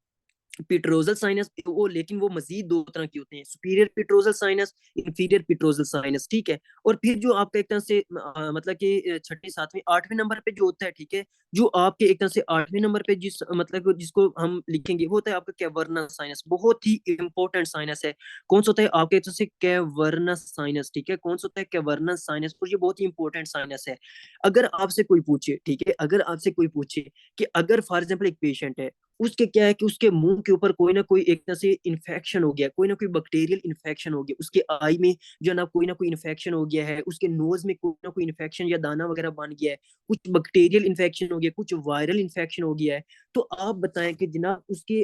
पिट्रोजल साइनस, वो लेकिन वो मजीद दो तरह की होते हैं, सुपीरियर पिट्रोजल साइनस, इंफीरियर पिट्रोजल साइनस, ठीक है। और फिर जो आपका एक तरह से मतलब कि छठे सातवें आठवें नंबर पे जो होता है, ठीक है, जो आपके एक तरह से आठवें नंबर पे जिस मतलब जिसको हम लिखेंगे वो होता है आपका कैवर्नस साइनस। बहुत ही इंपॉर्टेंट साइनस है। कौन सा होता है? आपके एक तरह से कैवर्नस साइनस, ठीक है। कौन सा होता है? Cavernous sinus. और ये बहुत ही इंपॉर्टेंट साइनस है। अगर आपसे कोई पूछे, ठीक है, अगर आपसे कोई पूछे कि अगर फॉर एग्जाम्पल एक पेशेंट है, उसके क्या है कि उसके मुंह के ऊपर कोई ना कोई एक तरह से इन्फेक्शन हो गया, कोई ना कोई बैक्टीरियल इन्फेक्शन हो गया, उसके आई में जो ना कोई इन्फेक्शन हो गया है, उसके नोज में कोई ना कोई इन्फेक्शन या दाना वगैरह बन गया है, कुछ बैक्टीरियल इन्फेक्शन हो गया, कुछ वायरल इन्फेक्शन हो गया है, तो आप बताएं कि जनाब उसके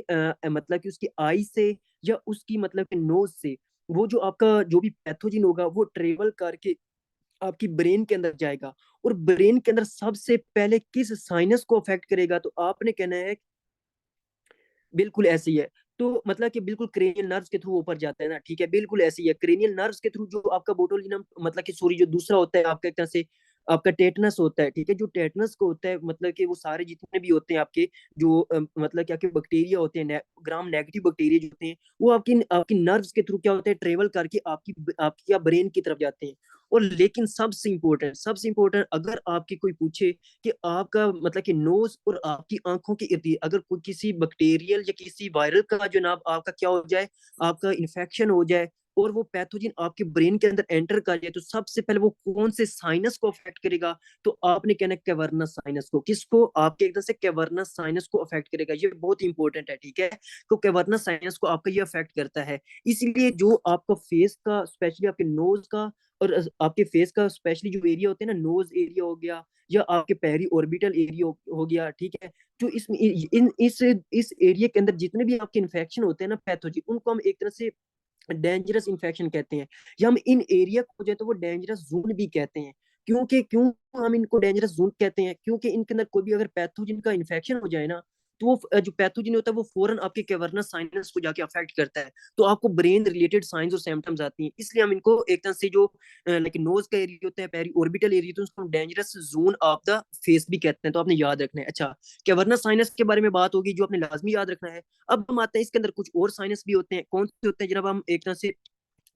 मतलब कि उसकी आई से या उसकी मतलब कि नोज से वो जो आपका जो भी पैथोजिन होगा वो ट्रेवल करके आपकी ब्रेन के अंदर जाएगा, और ब्रेन के अंदर सबसे पहले किस साइनस को अफेक्ट करेगा? तो आपने कहना है बिल्कुल ऐसी है। तो मतलब कि बिल्कुल क्रेनियल नर्व्स के थ्रू ऊपर जाता है ना, ठीक है, बिल्कुल ऐसी है। क्रेनियल नर्व्स के थ्रू जो आपका बोटुलिनम मतलब कि सॉरी जो दूसरा होता है आपका एक तरह से आपका टेटनस होता है, ठीक है। जो टेटनस को होता है मतलब कि वो सारे जितने भी होते हैं आपके जो मतलब कि आपके बैक्टीरिया होते हैं ग्राम नेगेटिव बैक्टीरिया जो होते हैं वो आपकी आपकी नर्व्स के थ्रू क्या होते हैं? ट्रेवल करके आपकी आपकी क्या ब्रेन की तरफ जाते हैं। और लेकिन सबसे इंपॉर्टेंट अगर आपकी कोई पूछे कि आपका मतलब कि नोज और आपकी आंखों के इर्द गिर्द अगर कोई किसी बैक्टीरियल या किसी वायरल का जनाब आपका क्या हो जाए, आपका इन्फेक्शन हो जाए और वो पैथोजन आपके ब्रेन के अंदर एंटर कर जाए, तो सबसे पहले वो कौन से साइनस को अफेक्ट करेगा? तो आपने कहना है कैवर्नस साइनस को। किसको? आपके एकदम से कैवर्नस साइनस को अफेक्ट करेगा। ये बहुत इंपॉर्टेंट है, ठीक है। तो कैवर्नस साइनस को आपका ये अफेक्ट करता है। इसलिए जो आपका फेस का स्पेशली आपके नोज का और आपके फेस का स्पेशली जो एरिया होते हैं ना, नोज एरिया हो गया या आपके पेरी ऑर्बिटल एरिया हो गया, ठीक है। जो इसमें इन इस एरिया के अंदर जितने भी आपके इन्फेक्शन होते हैं ना पैथोजन, उनको हम एक तरह से डेंजरस इन्फेक्शन कहते हैं, या हम इन एरिया को जो है तो वो डेंजरस जोन भी कहते हैं। क्यों हम इनको डेंजरस जोन कहते हैं? क्योंकि इनके अंदर कोई भी अगर पैथोजन का इन्फेक्शन हो जाए ना, तो वो जो पैथोजन होता है वो फौरन आपके कैवर्नस साइनस को जाके अफेक्ट करता है, तो आपको ब्रेन रिलेटेड साइंस और सिम्टम्स आती हैं। इसलिए हम इनको एक तरह से जो लेकिन नोज का एरिया होता है, पेरी ऑर्बिटल एरिया, तो उसको हम dangerous zone of the face भी कहते हैं। तो आपने याद रखना है। अच्छा, कैवर्नस साइनस के बारे में बात होगी जो आपने लाजमी याद रखना है। अब हम आते हैं इसके अंदर कुछ और साइनस भी होते हैं। कौन से होते हैं? जब हम एक तरह से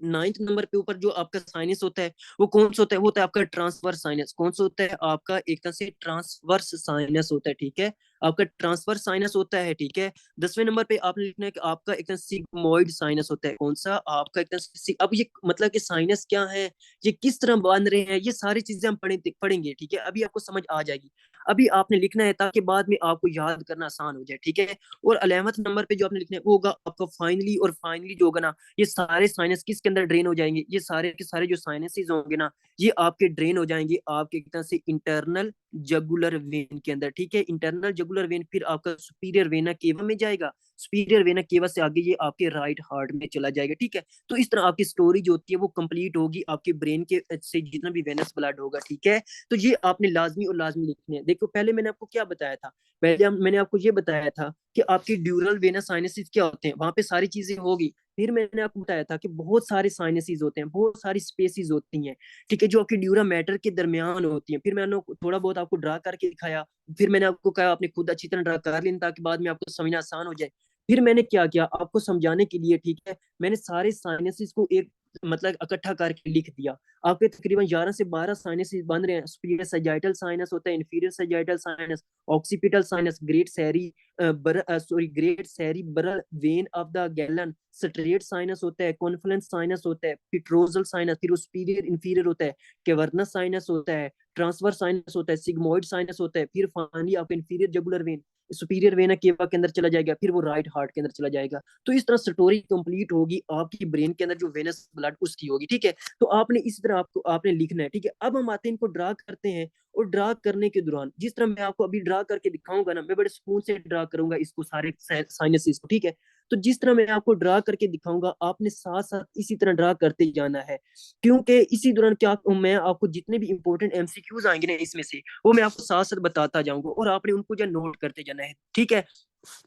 नाइन्थ नंबर पे ऊपर जो आपका साइनस होता है वो कौन सा होता है? वो होता है आपका ट्रांसवर्स साइनस। कौन सा होता है? आपका एक तरह से ट्रांसवर्स साइनस होता है, ठीक है। आपका ट्रांसवर्स साइनस होता है, ठीक है। 10वें नंबर पे आपने लिखना है कि आपका एक तरह सिग्मोइड साइनस होता है। कौन सा? आपका एक तरह से अब ये मतलब कि साइनस क्या है, ये किस तरह बन रहे हैं, ये सारी चीजें हम पढ़ेंगे, ठीक है, अभी आपको समझ आ जाएगी। अभी आपने लिखना है ताकि बाद में आपको याद करना आसान हो जाए, ठीक है। और 11th नंबर पे जो आपने लिखना है वो होगा आपका फाइनली, और फाइनली जो होगा ना, ये सारे साइनस किसके अंदर ड्रेन हो जाएंगे, ये सारे के सारे जो साइनसेस होंगे ना, ये आपके ड्रेन हो जाएंगे आपके एक तरह से इंटरनल जगुलर वेन के अंदर, ठीक है। इंटरनल जगुलर वेन फिर आपका सुपीरियर वेना केवा में जाएगा, सुपीरियर वेना केवा से आगे ये आपके राइट हार्ट में चला जाएगा, ठीक है। तो इस तरह आपकी स्टोरी जो होती है वो कंप्लीट होगी आपके ब्रेन के से जितना भी वेनस ब्लड होगा, ठीक है। तो ये आपने लाजमी और लाजमी लिखने हैं। देखो पहले मैंने आपको क्या बताया था, पहले मैंने आपको ये बताया था कि आपकी ड्यूरल वेनस साइनसिस क्या होते हैं, वहां पे सारी चीजें होगी। फिर मैंने आपको बताया था कि बहुत सारे साइनसिस होते हैं, बहुत सारी स्पेसिस होती हैं, ठीक है, जो आपकी ड्यूरा मैटर के दरमियान होती हैं। फिर मैंने थोड़ा बहुत आपको ड्रा करके दिखाया, फिर मैंने आपको कहा आपने खुद अच्छी तरह ड्रा कर लेना ताकि बाद में आपको समझना आसान हो जाए। फिर मैंने क्या किया आपको समझाने के लिए, ठीक है, मैंने सारे साइनसिस को एक मतलब इकट्ठा करके लिख दिया। आपके तकरीबन 11 से 12 साइनस बन रहे हैं। सुपीरियर सजाइटल साइनस होता है, inferior sagittal sinus, occipital sinus, great cerebral great cerebral vein of the Galen, straight sinus होता है, कॉन्फ्लुएंस साइनस होता है, पिट्रोजल साइनस, फिर सुपीरियर इंफीरियर होता है, कैवर्नस साइनस होता है, ट्रांसफर साइनस होता है, सिग्मोइड साइनस होता है, फिर फाइनली आपका inferior jugular vein superior vena cava के अंदर चला जाएगा, फिर वो राइट हार्ट के अंदर चला जाएगा। तो इस तरह स्टोरी कंप्लीट होगी आपकी ब्रेन के अंदर जो वेनस ब्लड उसकी होगी, ठीक है। तो आपने इस तरह आपको आपने लिखना है, ठीक है। अब हम आते हैं इनको ड्रा करते हैं, और ड्रा करने के दौरान जिस तरह मैं आपको अभी ड्रा करके दिखाऊंगा ना, मैं बड़े सुकून से ड्रा करूंगा इसको सारे साइनसिस को, ठीक है। तो जिस तरह मैं आपको ड्रा करके दिखाऊंगा आपने साथ साथ इसी तरह ड्रा करते जाना है, क्योंकि इसी दौरान क्या मैं आपको जितने भी इंपॉर्टेंट एमसीक्यूज आएंगे ना इसमें से, वो मैं आपको साथ साथ बताता जाऊंगा और आपने उनको जो नोट करते जाना है, ठीक है।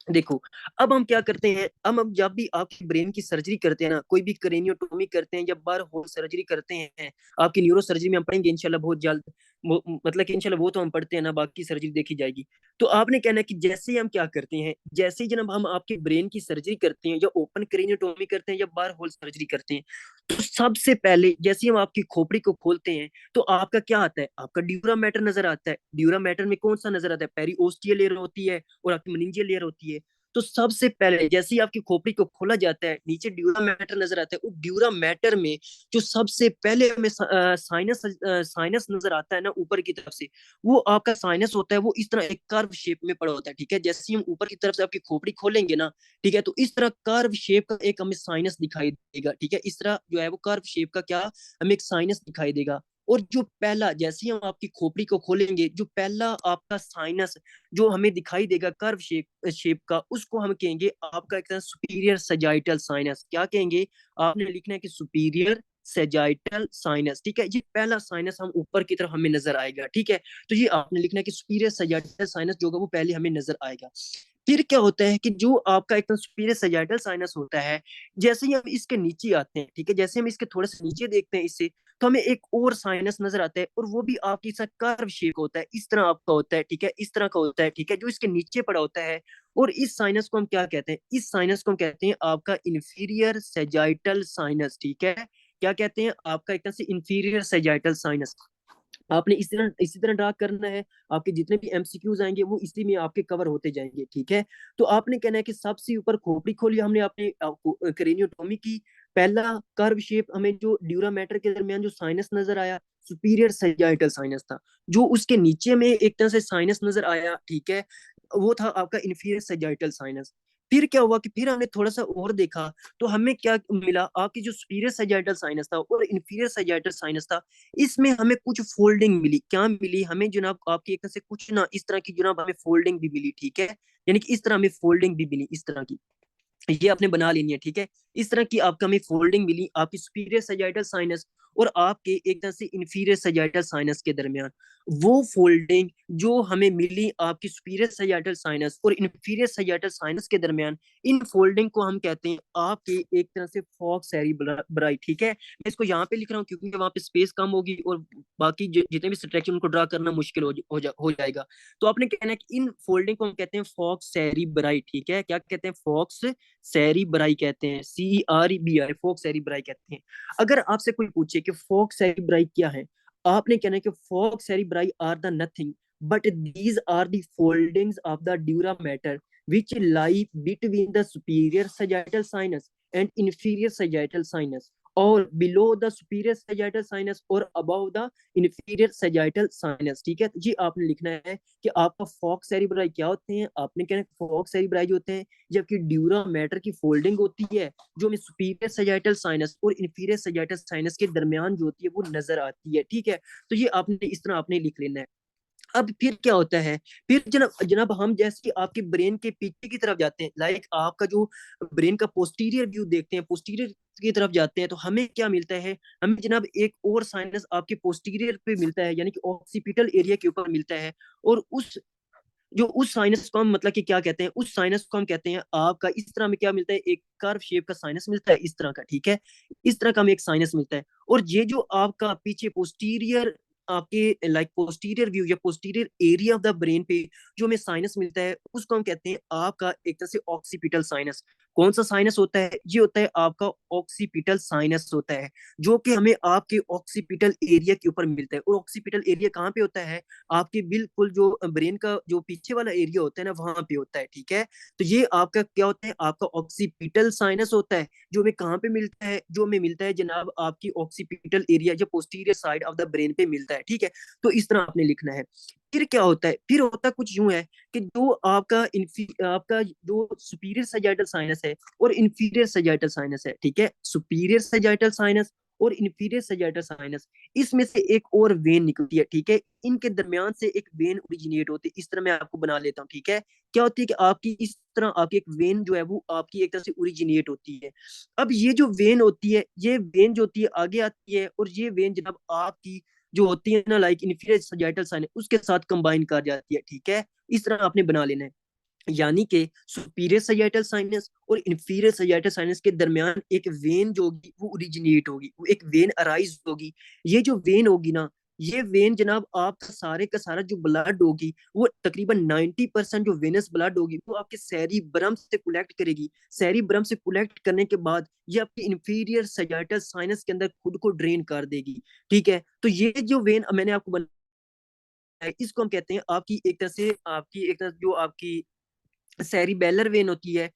देखो अब हम क्या करते हैं, अब जब भी आपकी ब्रेन की सर्जरी करते हैं ना, कोई भी क्रेनियोटोमी करते हैं या बार होल सर्जरी करते हैं, आपकी न्यूरो सर्जरी में हम पढ़ेंगे इंशाल्लाह बहुत जल्द, मतलब कि इंशाल्लाह वो तो हम पढ़ते हैं ना, बाकी सर्जरी देखी जाएगी। तो आपने कहना है कि जैसे ही हम क्या करते हैं, जैसे ही जब हम आपके ब्रेन की सर्जरी करते हैं या ओपन क्रेनियोटोमी करते हैं या बार होल सर्जरी करते हैं, तो सबसे पहले जैसे ही हम आपकी खोपड़ी को खोलते हैं तो आपका क्या आता है, आपका ड्यूरा मैटर नजर आता है। ड्यूरा मैटर में कौन सा नजर आता है, पेरिओस्टियल लेयर होती है और आपकी मेनिंजियल लेयर होती है। तो सबसे पहले जैसे ही आपकी खोपड़ी को खोला जाता है नीचे ड्यूरा मैटर नजर आता है, उस ड्यूरा मैटर में जो सबसे पहले हमें साइनस साइनस नजर आता है ना ऊपर की तरफ से, वो आपका साइनस होता है, वो इस तरह एक कर्व शेप में पड़ा होता है, ठीक है। जैसे ही हम ऊपर की तरफ से आपकी खोपड़ी खोलेंगे ना, ठीक है, तो इस तरह कर्व शेप का एक हमें साइनस दिखाई देगा, ठीक है। इस तरह जो है वो कर्व शेप का क्या हमें एक साइनस दिखाई देगा। और जो पहला जैसे ही हम आपकी खोपड़ी को खोलेंगे, जो पहला आपका साइनस जो हमें दिखाई देगा कर्व शेप का, उसको हम कहेंगे आपका एक सुपीरियर सजाइटल साइनस। क्या कहेंगे, आपने लिखना है कि सुपीरियर सेजाइटल साइनस, ठीक है। ये पहला साइनस हम ऊपर की तरफ हमें नजर आएगा, ठीक है। तो ये आपने लिखना है कि सुपीरियर सेजाइटल साइनस जो होगा वो पहले हमें नजर आएगा। फिर क्या होता है कि जो आपका एकदम सुपीरियर सेजाइटल साइनस होता है, जैसे ही हम इसके नीचे आते हैं, ठीक है, जैसे हम इसके थोड़े से नीचे देखते हैं इससे, तो हमें एक और साइनस नजर आता है, और वो भी आपकी साथ कर्व शेप का होता है, इस तरह आपका होता है, ठीक है, इस तरह का होता है, ठीक है, जो इसके नीचे पड़ा होता है। और इस साइनस को हम क्या कहते हैं, इस साइनस को हम कहते हैं आपका इंफीरियर सेजाइटल साइनस, ठीक है। क्या कहते हैं, आपका एक तरह से इंफीरियर सेजाइटल साइनस। आपने इसी तरह ड्रा करना है, आपके जितने भी एमसीक्यूज आएंगे वो इसी में आपके कवर होते जाएंगे, ठीक है। तो आपने कहना है कि सबसे ऊपर खोपड़ी खोली हमने आपने क्रेनियोटोमी की, पहला कर्व शेप हमें जो ड्यूरा मैटर के दरमियान जो साइनस नजर आया, सुपीरियर सेजाइटल साइनस था। जो उसके नीचे में एक तरह से साइनस नजर आया, ठीक है, वो था आपका इंफीरियर सेजाइटल साइनस। फिर क्या हुआ कि फिर हमने थोड़ा सा और देखा, तो हमें क्या मिला, आपकी जो सुपीरियर सेजाइटल साइनस था और इंफीरियर सेजाइटल साइनस था, इसमें हमें कुछ फोल्डिंग मिली। क्या मिली हमें जनाब, आपकी एक तरह से कुछ ना इस तरह की जनाब हमें फोल्डिंग भी मिली, ठीक है। यानी कि इस तरह हमें फोल्डिंग भी मिली इस तरह की, ये आपने बना लेनी है, ठीक है। इस तरह की आपका हमें फोल्डिंग मिली आपकी सुपीरियर सेजाइटल साइनस और आपके एक तरह से इंफीरियर सेजाइटल साइनस के दरमियान। वो फोल्डिंग जो हमें मिली आपकी सुपीरियर सेजाइटल साइनस और इंफीरियर सेजाइटल साइनस के दरमियान, इन फोल्डिंग को हम कहते हैं आपके एक तरह से फॉक सेरिब्राई, ठीक है। मैं इसको यहाँ पे लिख रहा हूँ क्योंकि वहां पे स्पेस कम होगी और बाकी जितने भी स्ट्रक्चर उनको ड्रा करना मुश्किल हो जाएगा। तो आपने कहना है कि इन फोल्डिंग को हम कहते हैं फॉक्स सेरिब्राई, ठीक है। क्या कहते हैं, फॉक्स सेरिब्राई कहते हैं, CERBI, फोक सेरिब्राई कहते हैं। अगर आपसे कोई पूछे कि फोक सेरिब्राई क्या है, आपने कहना है कि falx cerebri are the nothing but these are the foldings of the dura mater which lie between the superior sagittal sinus and inferior sagittal sinus और below the superior sagittal sinus और above the inferior sagittal sinus. ठीक है, तो ये आपने लिखना है कि आपका फॉक सेरिब्राई क्या होते हैं। आपने कहना है फॉक सेरिब्राई जो होते हैं जबकि ड्यूरा मैटर की फोल्डिंग होती है जो हमें सुपीरियर सैजिटल साइनस और इंफीरियर सैजिटल साइनस के दरमियान जो होती है वो नजर आती है। ठीक है, तो ये आपने इस तरह आपने लिख लेना है। अब फिर क्या होता है, फिर जनाब जनाब हम जैसे कि आपके ब्रेन के पीछे की तरफ जाते हैं, लाइक आपका जो ब्रेन का पोस्टीरियर व्यू देखते हैं, पोस्टीरियर की तरफ जाते हैं, तो हमें क्या मिलता है, हमें जनाब एक और साइनस आपके पोस्टीरियर पे मिलता है, यानी कि ऑक्सीपिटल एरिया के ऊपर मिलता है। और उस साइनस को हम मतलब कि क्या कहते हैं, उस साइनस को हम कहते हैं आपका इस तरह में क्या मिलता है, एक कर्व शेप का साइनस मिलता है इस तरह का। ठीक है, इस तरह का हमें एक साइनस मिलता है। और ये जो आपका पीछे पोस्टीरियर आपके लाइक पोस्टीरियर व्यू या posterior area of the brain पे जो हमें साइनस मिलता है उसको हम कहते हैं आपका एक तरह से ऑक्सीपिटल साइनस। कौन सा साइनस होता है, ये होता है आपका ऑक्सीपिटल साइनस होता है, जो कि हमें आपके ऑक्सीपिटल एरिया के ऊपर मिलता है। और ऑक्सीपिटल एरिया कहाँ पे होता है, आपके बिल्कुल जो ब्रेन का जो पीछे वाला एरिया होता है ना वहां पे होता है। ठीक है, तो ये आपका क्या होता है, आपका ऑक्सीपिटल साइनस होता है, जो हमें कहाँ पे मिलता है, जो हमें मिलता है जनाब आपकी ऑक्सीपिटल एरिया जो posterior side of the brain पे मिलता है। ठीक है, तो इस तरह आपने लिखना है। फिर क्या होता है, फिर होता कुछ यूं है कि जो आपका जो सुपीरियर सैजिटल साइनस है और इंफीरियर सैजिटल साइनस है, ठीक है, सुपीरियर सैजिटल साइनस और इंफीरियर सैजिटल साइनस, इसमें से एक और वेन निकलती है। ठीक है, इनके दरमियान से एक वेन ओरिजिनेट होती है। इस तरह मैं आपको बना लेता हूँ। ठीक है, क्या होती है कि आपकी इस तरह आपकी एक वेन जो है वो आपकी एक तरह से ओरिजिनेट होती है। अब ये जो वेन होती है, ये वेन जो होती है आगे आती है और ये वेन जनाब आपकी जो होती है ना लाइक इंफीरियर सैजिटल साइनस उसके साथ कंबाइन कर जाती है। ठीक है, इस तरह आपने बना लेना है। यानी कि सुपीरियर सैजिटल साइनस और इंफीरियर सैजिटल साइनस के दरमियान एक वेन जो होगी वो ओरिजिनेट होगी, वो एक वेन अराइज होगी। ये जो वेन होगी ना, ये वेन जनाब आपका सारे का सारा जो ब्लड होगी वो तकरीबन 90% जो वेनस ब्लड होगी वो आपके सेरिब्रम से कलेक्ट करेगी। सेरिब्रम से कलेक्ट करने के बाद ये आपके इंफीरियर सैजिटल साइनस के अंदर खुद को ड्रेन कर देगी। ठीक है, तो ये जो वेन मैंने आपको बनाया है इसको हम कहते हैं आपकी एक तरह जो आपकी सेरिबेलर वेन होती है,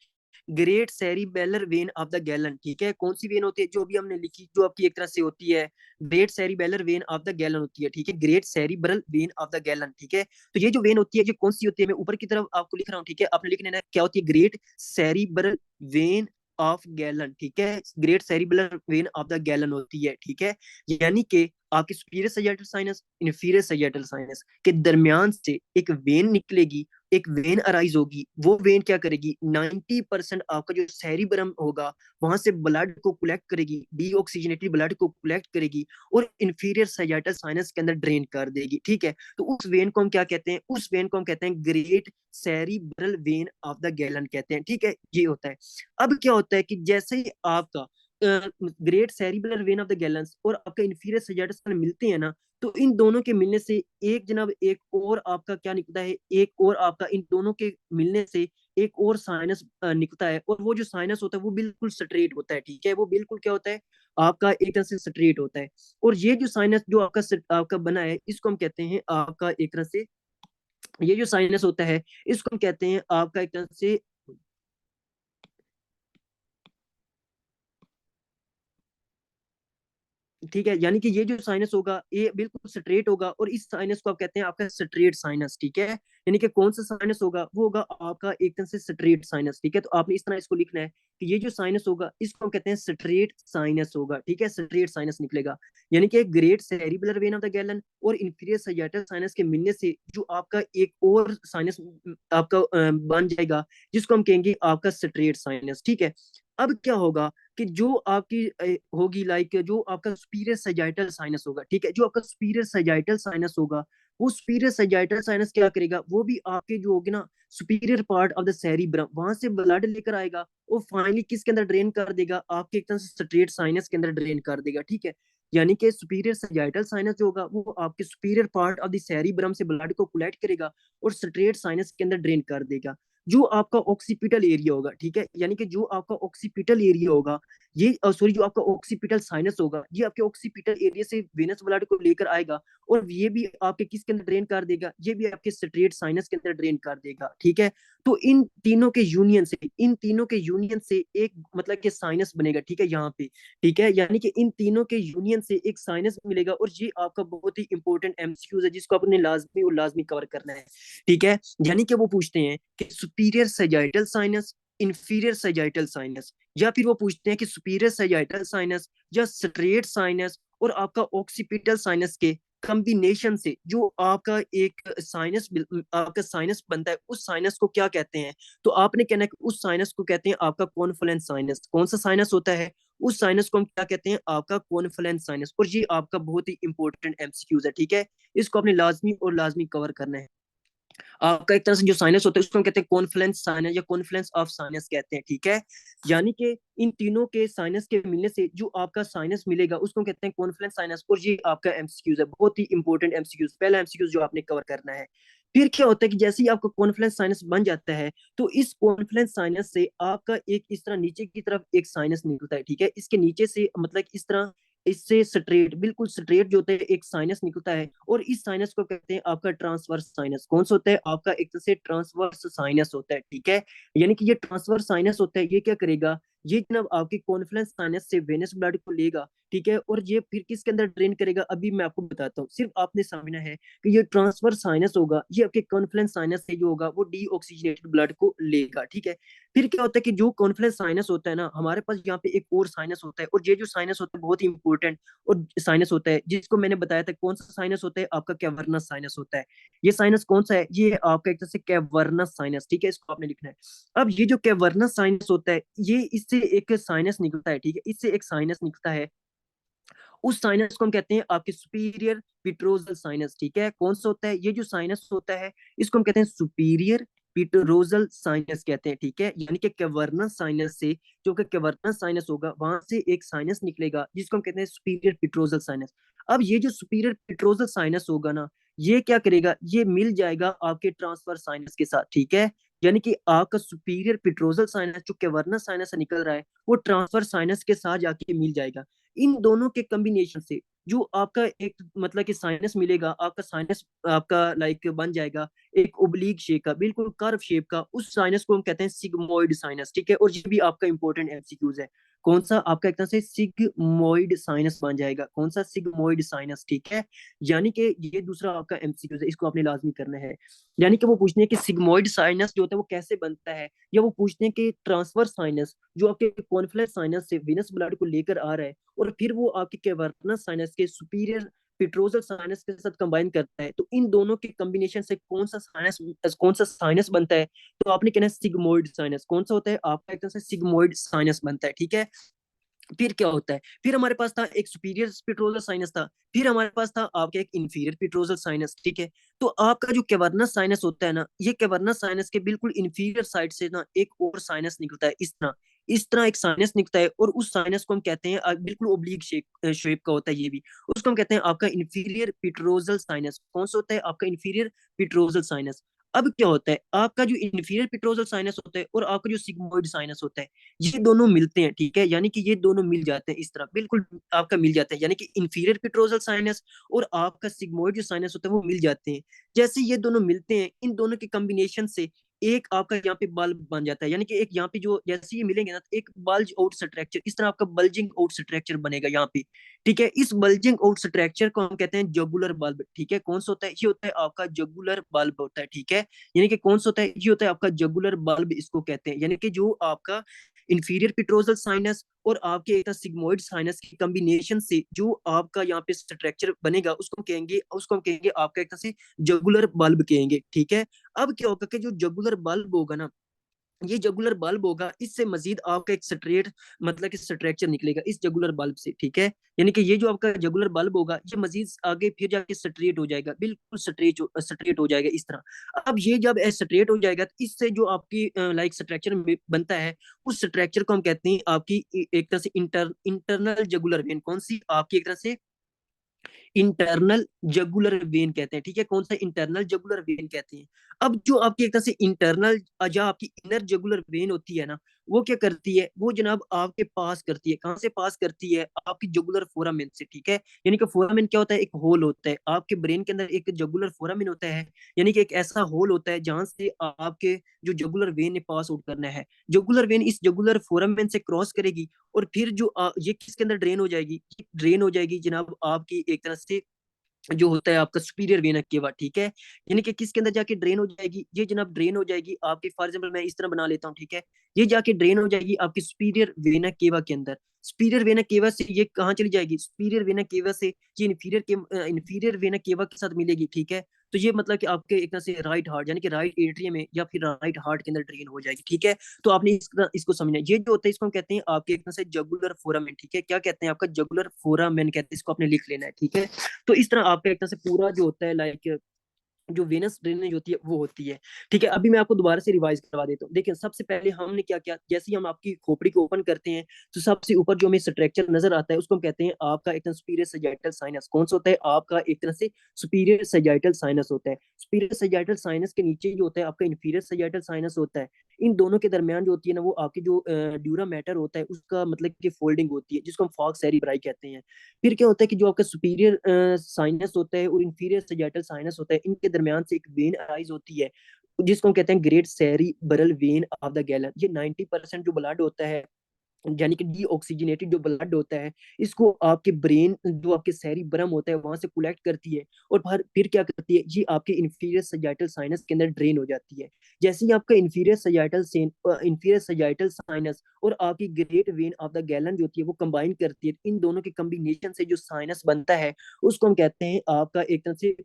great cerebellar when of the gallon. ठीक है, कौन सी वेन होती है जो भी हमने लिखी, जो आपकी एक तरह से होती है great cerebellar when of the Galen होती है। ठीक है, great cerebral vein of the gallon. ठीक है, तो ये जो वेन होती है ये कौन सी होती है, मैं ऊपर की तरफ आपको लिख रहा हूँ। ठीक है, आपने लिख लेना है क्या होती है, great cerebral vein of Galen. ठीक है, great cerebral vein of the Galen होती है। ठीक है, यानी कि आपकी superior sagittal sinus inferior sagittal sinus के दरमियान से एक वेन निकलेगी, एक वेन अराइज होगी। वो वेन क्या करेगी, 90% आपका जो सेरिब्रम होगा वहां से ब्लड को कलेक्ट करेगी, डीऑक्सीजनेटेड ब्लड को कलेक्ट करेगी और इंफीरियर सैजिटल साइनस के अंदर ड्रेन कर देगी। ठीक है, तो उस वेन को हम क्या कहते हैं, उस वेन को हम कहते हैं great cerebral vein of the gallon कहते हैं। ठीक है, ये होता है। अब क्या होता है कि जैसे ही आपका great cerebral vein of the gallons और आपका इंफीरियर सैजिटल मिलते हैं ना, तो इन दोनों के मिलने से एक जनाब एक और आपका क्या निकलता है, एक और आपका इन दोनों के मिलने से एक और साइनस निकलता है। और वो जो साइनस होता है वो बिल्कुल स्ट्रेट होता है। ठीक है, वो बिल्कुल क्या होता है, आपका एक तरह से स्ट्रेट होता है। और ये जो साइनस जो आपका बना है इसको हम कहते हैं आपका एक तरह से, ये जो साइनस होता है इसको हम कहते हैं आपका एक तरह से, ठीक है, यानी कि ये जो साइनस होगा ये बिल्कुल स्ट्रेट होगा और इस साइनस को आप कहते हैं आपका स्ट्रेट साइनस। ठीक है, यानी कि कौन सा साइनस होगा, वो होगा आपका एक तरह से स्ट्रेट साइनस। ठीक है, तो आपने इस तरह इसको लिखना है कि ये जो साइनस होगा इसको हम कहते हैं स्ट्रेट साइनस होगा। ठीक है, स्ट्रेट साइनस निकलेगा, यानी कि great cerebral vein of the Galen और इंफीरियर सैजिटल साइनस के मिलने से जो आपका एक और साइनस आपका बन जाएगा जिसको हम कहेंगे आपका स्ट्रेट साइनस। ठीक है, अब क्या होगा कि जो आपकी होगी लाइक जो आपका सुपीरियर सैजिटल साइनस होगा, ठीक है, जो आपका सुपीरियर सैजिटल साइनस होगा वो सुपीरियर सैजिटल साइनस क्या करेगा, वो भी आपके जो होगी ना superior part of the cerebrum वहां से ब्लड लेकर आएगा और फाइनली किसके अंदर ड्रेन कर देगा, आपके एक तरह से स्ट्रेट साइनस के अंदर ड्रेन कर देगा। ठीक है, यानी कि सुपीरियर सैजिटल साइनस जो होगा वो आपके superior part of the cerebrum से ब्लड को कलेक्ट करेगा और स्ट्रेट साइनस के अंदर ड्रेन कर देगा। जो आपका ऑक्सीपिटल एरिया होगा, ठीक है, यानी कि जो आपका ऑक्सीपिटल एरिया होगा ये सॉरी जो आपका ऑक्सीपिटल साइनस होगा ये आपके ऑक्सीपिटल एरिया से वेनस ब्लड को लेकर आएगा और ये भी आपके किसके अंदर ड्रेन कर देगा, ये भी आपके स्ट्रेट साइनस के अंदर ड्रेन कर देगा। ठीक है, तो इन तीनों के यूनियन से एक मतलब कि साइनस बनेगा, ठीक है, यहाँ पे, ठीक है, यानी कि इन तीनों के यूनियन से एक साइनस मिलेगा। और ये आपका बहुत ही इंपॉर्टेंट एमसीक्यूज है जिसको आपने लाजमी और लाजमी कवर करना है, ठीक है। यानी कि वो पूछते हैं कि सुपीरियर सैजाइटल साइनस, इंफीरियर सैजाइटल साइनस, या फिर वो पूछते हैं कि सुपीरियर सैजाइटल साइनस या स्ट्रेट साइनस और आपका ऑक्सीपिटल साइनस के कॉम्बिनेशन से जो आपका साइनस बनता है, उस साइनस को क्या कहते हैं? तो आपने कहना है कि उस साइनस को कहते हैं आपका कॉन्फ्लुएंस साइनस। कौन सा साइनस होता है? उस साइनस को हम क्या कहते हैं? आपका कॉन्फ्लुएंस साइनस। और ये आपका बहुत ही इंपॉर्टेंट एमसीक्यूज है, ठीक है। इसको आपने लाजमी और लाजमी कवर करना है। आपका एक तरह से जो साइनस होता है उसको हम कहते हैं कॉन्फ्लुएंस साइनस या कॉन्फ्लुएंस ऑफ साइनस कहते हैं, ठीक है। यानी कि इन तीनों के साइनस के मिलने से जो आपका साइनस मिलेगा उसको हम कहते हैं कॉन्फ्लुएंस साइनस। और ये आपका एमसीक्यूज है, बहुत ही इंपॉर्टेंट एमसीक्यूज, पहला एमसीक्यूज जो आपने कवर करना है। फिर क्या होता है कि जैसे ही आपका कॉन्फ्लुएंस साइनस बन जाता है, तो इस कॉन्फ्लुएंस साइनस से आपका एक इस तरह नीचे की तरफ एक साइनस निकलता है, ठीक है। इसके नीचे से मतलब इस तरह इससे स्ट्रेट, बिल्कुल स्ट्रेट जो होता है एक साइनस निकलता है। और इस साइनस को कहते हैं आपका ट्रांसवर्स साइनस। कौन सा होता है? आपका एक तरह से ट्रांसवर्स साइनस होता है, ठीक है। यानी कि ये ट्रांसवर्स साइनस होता है, ये क्या करेगा? ये जनाब आपके कॉन्फ्लुएंस साइनस से वेनस ब्लड को लेगा, ठीक है। और ये फिर किसके अंदर ड्रेन करेगा? अभी मैं आपको बताता हूँ, सिर्फ आपने समझना है कि ये ट्रांसफर साइनस होगा, ये आपके कॉन्फ्लुएंस साइनस से जो होगा वो डीऑक्सीजनेटेड ब्लड को लेगा, ठीक है। फिर क्या होता है कि जो कॉन्फ्लुएंस साइनस होता है ना, हमारे पास यहाँ पे एक और साइनस होता है। और ये जो साइनस होता है बहुत ही इंपॉर्टेंट और साइनस होता है, जिसको मैंने बताया था कौन सा साइनस होता है? आपका कैवर्नस साइनस होता है। ये साइनस कौन सा है? ये आपका एक तरह से कैवर्नस साइनस, ठीक है, इसको आपने लिखना है। अब ये जो कैवर्नस साइनस होता है, ये इससे एक साइनस निकलता है, ठीक है, इससे एक साइनस निकलता है। उस साइनस को हम कहते हैं आपके सुपीरियर पिट्रोजल साइनस, ठीक है। कौन सा होता है? ये जो साइनस होता है इसको हम कहते हैं सुपीरियर पिट्रोजल साइनस कहते हैं, ठीक है। यानी कि कैवर्नस साइनस से, जो कि कैवर्नस साइनस होगा, वहां से एक साइनस निकलेगा जिसको हम कहते हैं सुपीरियर पिट्रोजल साइनस। अब ये जो सुपीरियर पिट्रोजल साइनस होगा ना, ये क्या करेगा? ये मिल जाएगा आपके ट्रांसफर साइनस के साथ, ठीक है। यानी कि आपका सुपीरियर पिट्रोजल साइनस जो कैवर्नस साइनस से निकल रहा है, वो ट्रांसफर साइनस के साथ जाके मिल जाएगा। इन दोनों के कॉम्बिनेशन से जो आपका एक मतलब कि साइनस मिलेगा, आपका साइनस आपका लाइक बन जाएगा एक ओब्लीक शेप का, बिल्कुल कर्व शेप का। उस साइनस को हम कहते हैं सिग्मोइड साइनस, ठीक है। और ये भी आपका इंपॉर्टेंट एमसीक्यूज है। कौन सा? आपका एक तरह से सिग्मोइड साइनस बन जाएगा। कौन सा? सिग्मोइड साइनस, ठीक है। यानी कि ये दूसरा आपका एमसीक्यूज है, इसको आपने लाजमी करना है। यानी कि वो पूछते हैं कि सिग्मोइड साइनस जो होता है वो कैसे बनता है, या वो पूछते हैं कि ट्रांसफर साइनस जो आपके कॉन्फ्लुएंस साइनस से वेनस ब्लड को लेकर आ रहा है और फिर वो आपके कैवर्नस साइनस के सुपीरियर पिट्रोजल साइनस के साथ कंबाइन करता है, तो इन दोनों के कॉम्बिनेशन से कौन सा साइनस बनता है? तो आपने कहना है सिग्मोइड साइनस। कौन सा होता है? आपका एक तरह से सिग्मोइड साइनस बनता है, ठीक है। फिर क्या होता है? फिर हमारे पास था एक सुपीरियर पिट्रोजल साइनस था, फिर हमारे पास था आपका एक इंफीरियर पिट्रोजल साइनस, ठीक है। तो आपका जो कैवर्नस साइनस होता है ना, ये कैवर्नस साइनस के बिल्कुल इंफीरियर साइड से ना एक और साइनस निकलता है, इस तरह एक साइनस निकलता है। और उस साइनस को हम कहते हैं बिल्कुल ओब्लिक शेप शेप का होता है ये भी, उसको हम कहते हैं आपका इंफीरियर पिट्रोजल साइनस। कौन सा होता है? आपका इंफीरियर पिट्रोजल साइनस। अब क्या होता है? आपका जो इंफीरियर पिट्रोजल साइनस होता है और आपका जो सिग्मोइड साइनस होता है, ये दोनों मिलते हैं, ठीक है। यानी कि ये दोनों मिल जाते हैं इस तरह, बिल्कुल आपका मिल जाता है। यानी कि इंफीरियर पिट्रोजल साइनस और आपका सिग्मोइड जो साइनस होता है वो मिल जाते हैं। जैसे ये दोनों मिलते हैं, इन दोनों के कॉम्बिनेशन से एक आपका यहाँ पे बल्ब बन जाता है। यानी कि एक यहाँ पे जो जैसे ये मिलेंगे ना, तो एक बल्ज आउट स्ट्रक्चर, इस तरह आपका बल्जिंग आउट स्ट्रक्चर बनेगा यहाँ पे, ठीक है। इस बल्जिंग आउट स्ट्रक्चर को हम कहते हैं जगुलर बल्ब, ठीक है। कौन सा होता है? ये होता है आपका जगुलर बल्ब होता है, ठीक है। यानी कि कौन सा होता है? ये होता है आपका जगुलर बल्ब, इसको कहते हैं। यानी कि जो आपका इंफीरियर पिट्रोजल साइनस और आपके एक सिग्मोइड साइनस की कॉम्बिनेशन से जो आपका यहाँ पे स्ट्रक्चर बनेगा, उसको हम कहेंगे आपका एक तरह से जगुलर बल्ब कहेंगे, ठीक है। अब क्या होगा कि जो जगुलर बल्ब होगा ना, ये जगुलर बल्ब होगा, इससे मजीद आपका एक स्ट्रेट मतलब कि स्ट्रक्चर निकलेगा इस जगुलर बल्ब से, ठीक है। यानी कि ये जो आपका जगुलर बल्ब होगा, ये मजीद आगे फिर जाके स्ट्रेट हो जाएगा, बिल्कुल स्ट्रेट हो जाएगा इस तरह। अब ये जब स्ट्रेट हो जाएगा, तो इससे जो आपकी लाइक स्ट्रक्चर बनता है, उस स्ट्रक्चर को हम कहते हैं आपकी एक तरह से इंटरनल जगुलर वेन। कौन सी? आपकी एक तरह से इंटरनल जगुलर वेन कहते हैं, ठीक है। कौन सा? इंटरनल जगुलर वेन कहते हैं। अब जो आपकी एक तरह से इंटरनल या आपकी इनर जगुलर वेन होती है ना, वो क्या करती है, वो जनाब आपके पास करती है, कहाँ से पास करती है, आपकी जुगुलर फोरामेन से, ठीक है। यानी कि फोरामेन क्या होता है, एक होल होता है आपके ब्रेन के अंदर, एक जुगुलर फोरामेन होता है, यानी कि एक ऐसा होल होता है जहां से आपके जो जुगुलर वेन ने पास आउट करना है। जुगुलर वेन इस जुगुलर फोरामेन से क्रॉस करेगी और फिर जो ये किसके अंदर ड्रेन हो जाएगी, ड्रेन हो जाएगी जनाब आपकी एक तरह से जो होता है आपका सुपीरियर वेना केवा, ठीक है। यानी कि किसके अंदर जाके ड्रेन हो जाएगी, ये जनाब ड्रेन हो जाएगी आपके, फॉर एग्जाम्पल मैं इस तरह बना लेता हूँ, ठीक है। ये जाके ड्रेन हो जाएगी आपकी सुपीरियर वेना केवा के अंदर। सुपीरियर वेना केवा से ये कहाँ चली जाएगी, सुपीरियर वेना केवा से ये इन्फीरियर वेना केवा के साथ मिलेगी, ठीक है। तो ये मतलब कि आपके एक तरह से राइट हार्ट यानी कि राइट एट्रियम में या फिर राइट हार्ट के अंदर ड्रेन हो जाएगी, ठीक है। तो आपने इसको समझना है। ये जो होता है इसको हम कहते हैं आपके एक तरह से जगुलर फोरामेन, ठीक है। क्या कहते हैं, आपका जगुलर फोरामेन कहते हैं, इसको आपने लिख लेना है, ठीक है। तो इस तरह आपका एक तरह से पूरा जो होता है लाइक जो वेनस ड्रेनेज होती है वो होती है, ठीक है। अभी मैं आपको दोबारा से रिवाइज करवा देता हूँ। देखिए सबसे पहले हमने क्या किया, जैसे ही हम आपकी खोपड़ी को ओपन करते हैं तो सबसे ऊपर जो हमें स्ट्रक्चर नजर आता है उसको हम कहते हैं आपका एक तरह सुपीरियर सजाइटल साइनस। कौन सा होता है, आपका एक तरह से सुपीरियर सजाइटल साइनस होता है। सुपीरियर सजाइटल साइनस के नीचे जो होता है आपका इन्फीरियर सजाइटल साइनस होता है। इन दोनों के दरमियान जो होती है ना, वो आपकी जो ड्यूरा मैटर होता है उसका मतलब कि फोल्डिंग होती है, जिसको हम फॉक्स सेरिब्राई कहते हैं। फिर क्या होता है कि जो आपका सुपीरियर साइनस होता है और इंफीरियर सजाइटल साइनस होता है, इनके दरमियान से एक वेन अराइज होती है जिसको हम कहते हैं great cerebral vein of the gallon. ये 90% जो ब्लड होता है, यानी कि डीऑक्सीजनेटेड जो ब्लड होता है, इसको आपके ब्रेन जो आपके सेरिब्रम होता है वहां से कलेक्ट करती है और फिर क्या करती है, ये आपके इंफीरियर सजाइटल साइनस के अंदर ड्रेन हो जाती है। जैसे ही आपका इंफीरियर सजाइटल साइनस और आपकी great when of the gallon जो होती है वो कंबाइन करती है, इन दोनों के कम्बिनेशन से जो साइनस बनता है उसको हम कहते हैं आपका एक तरह से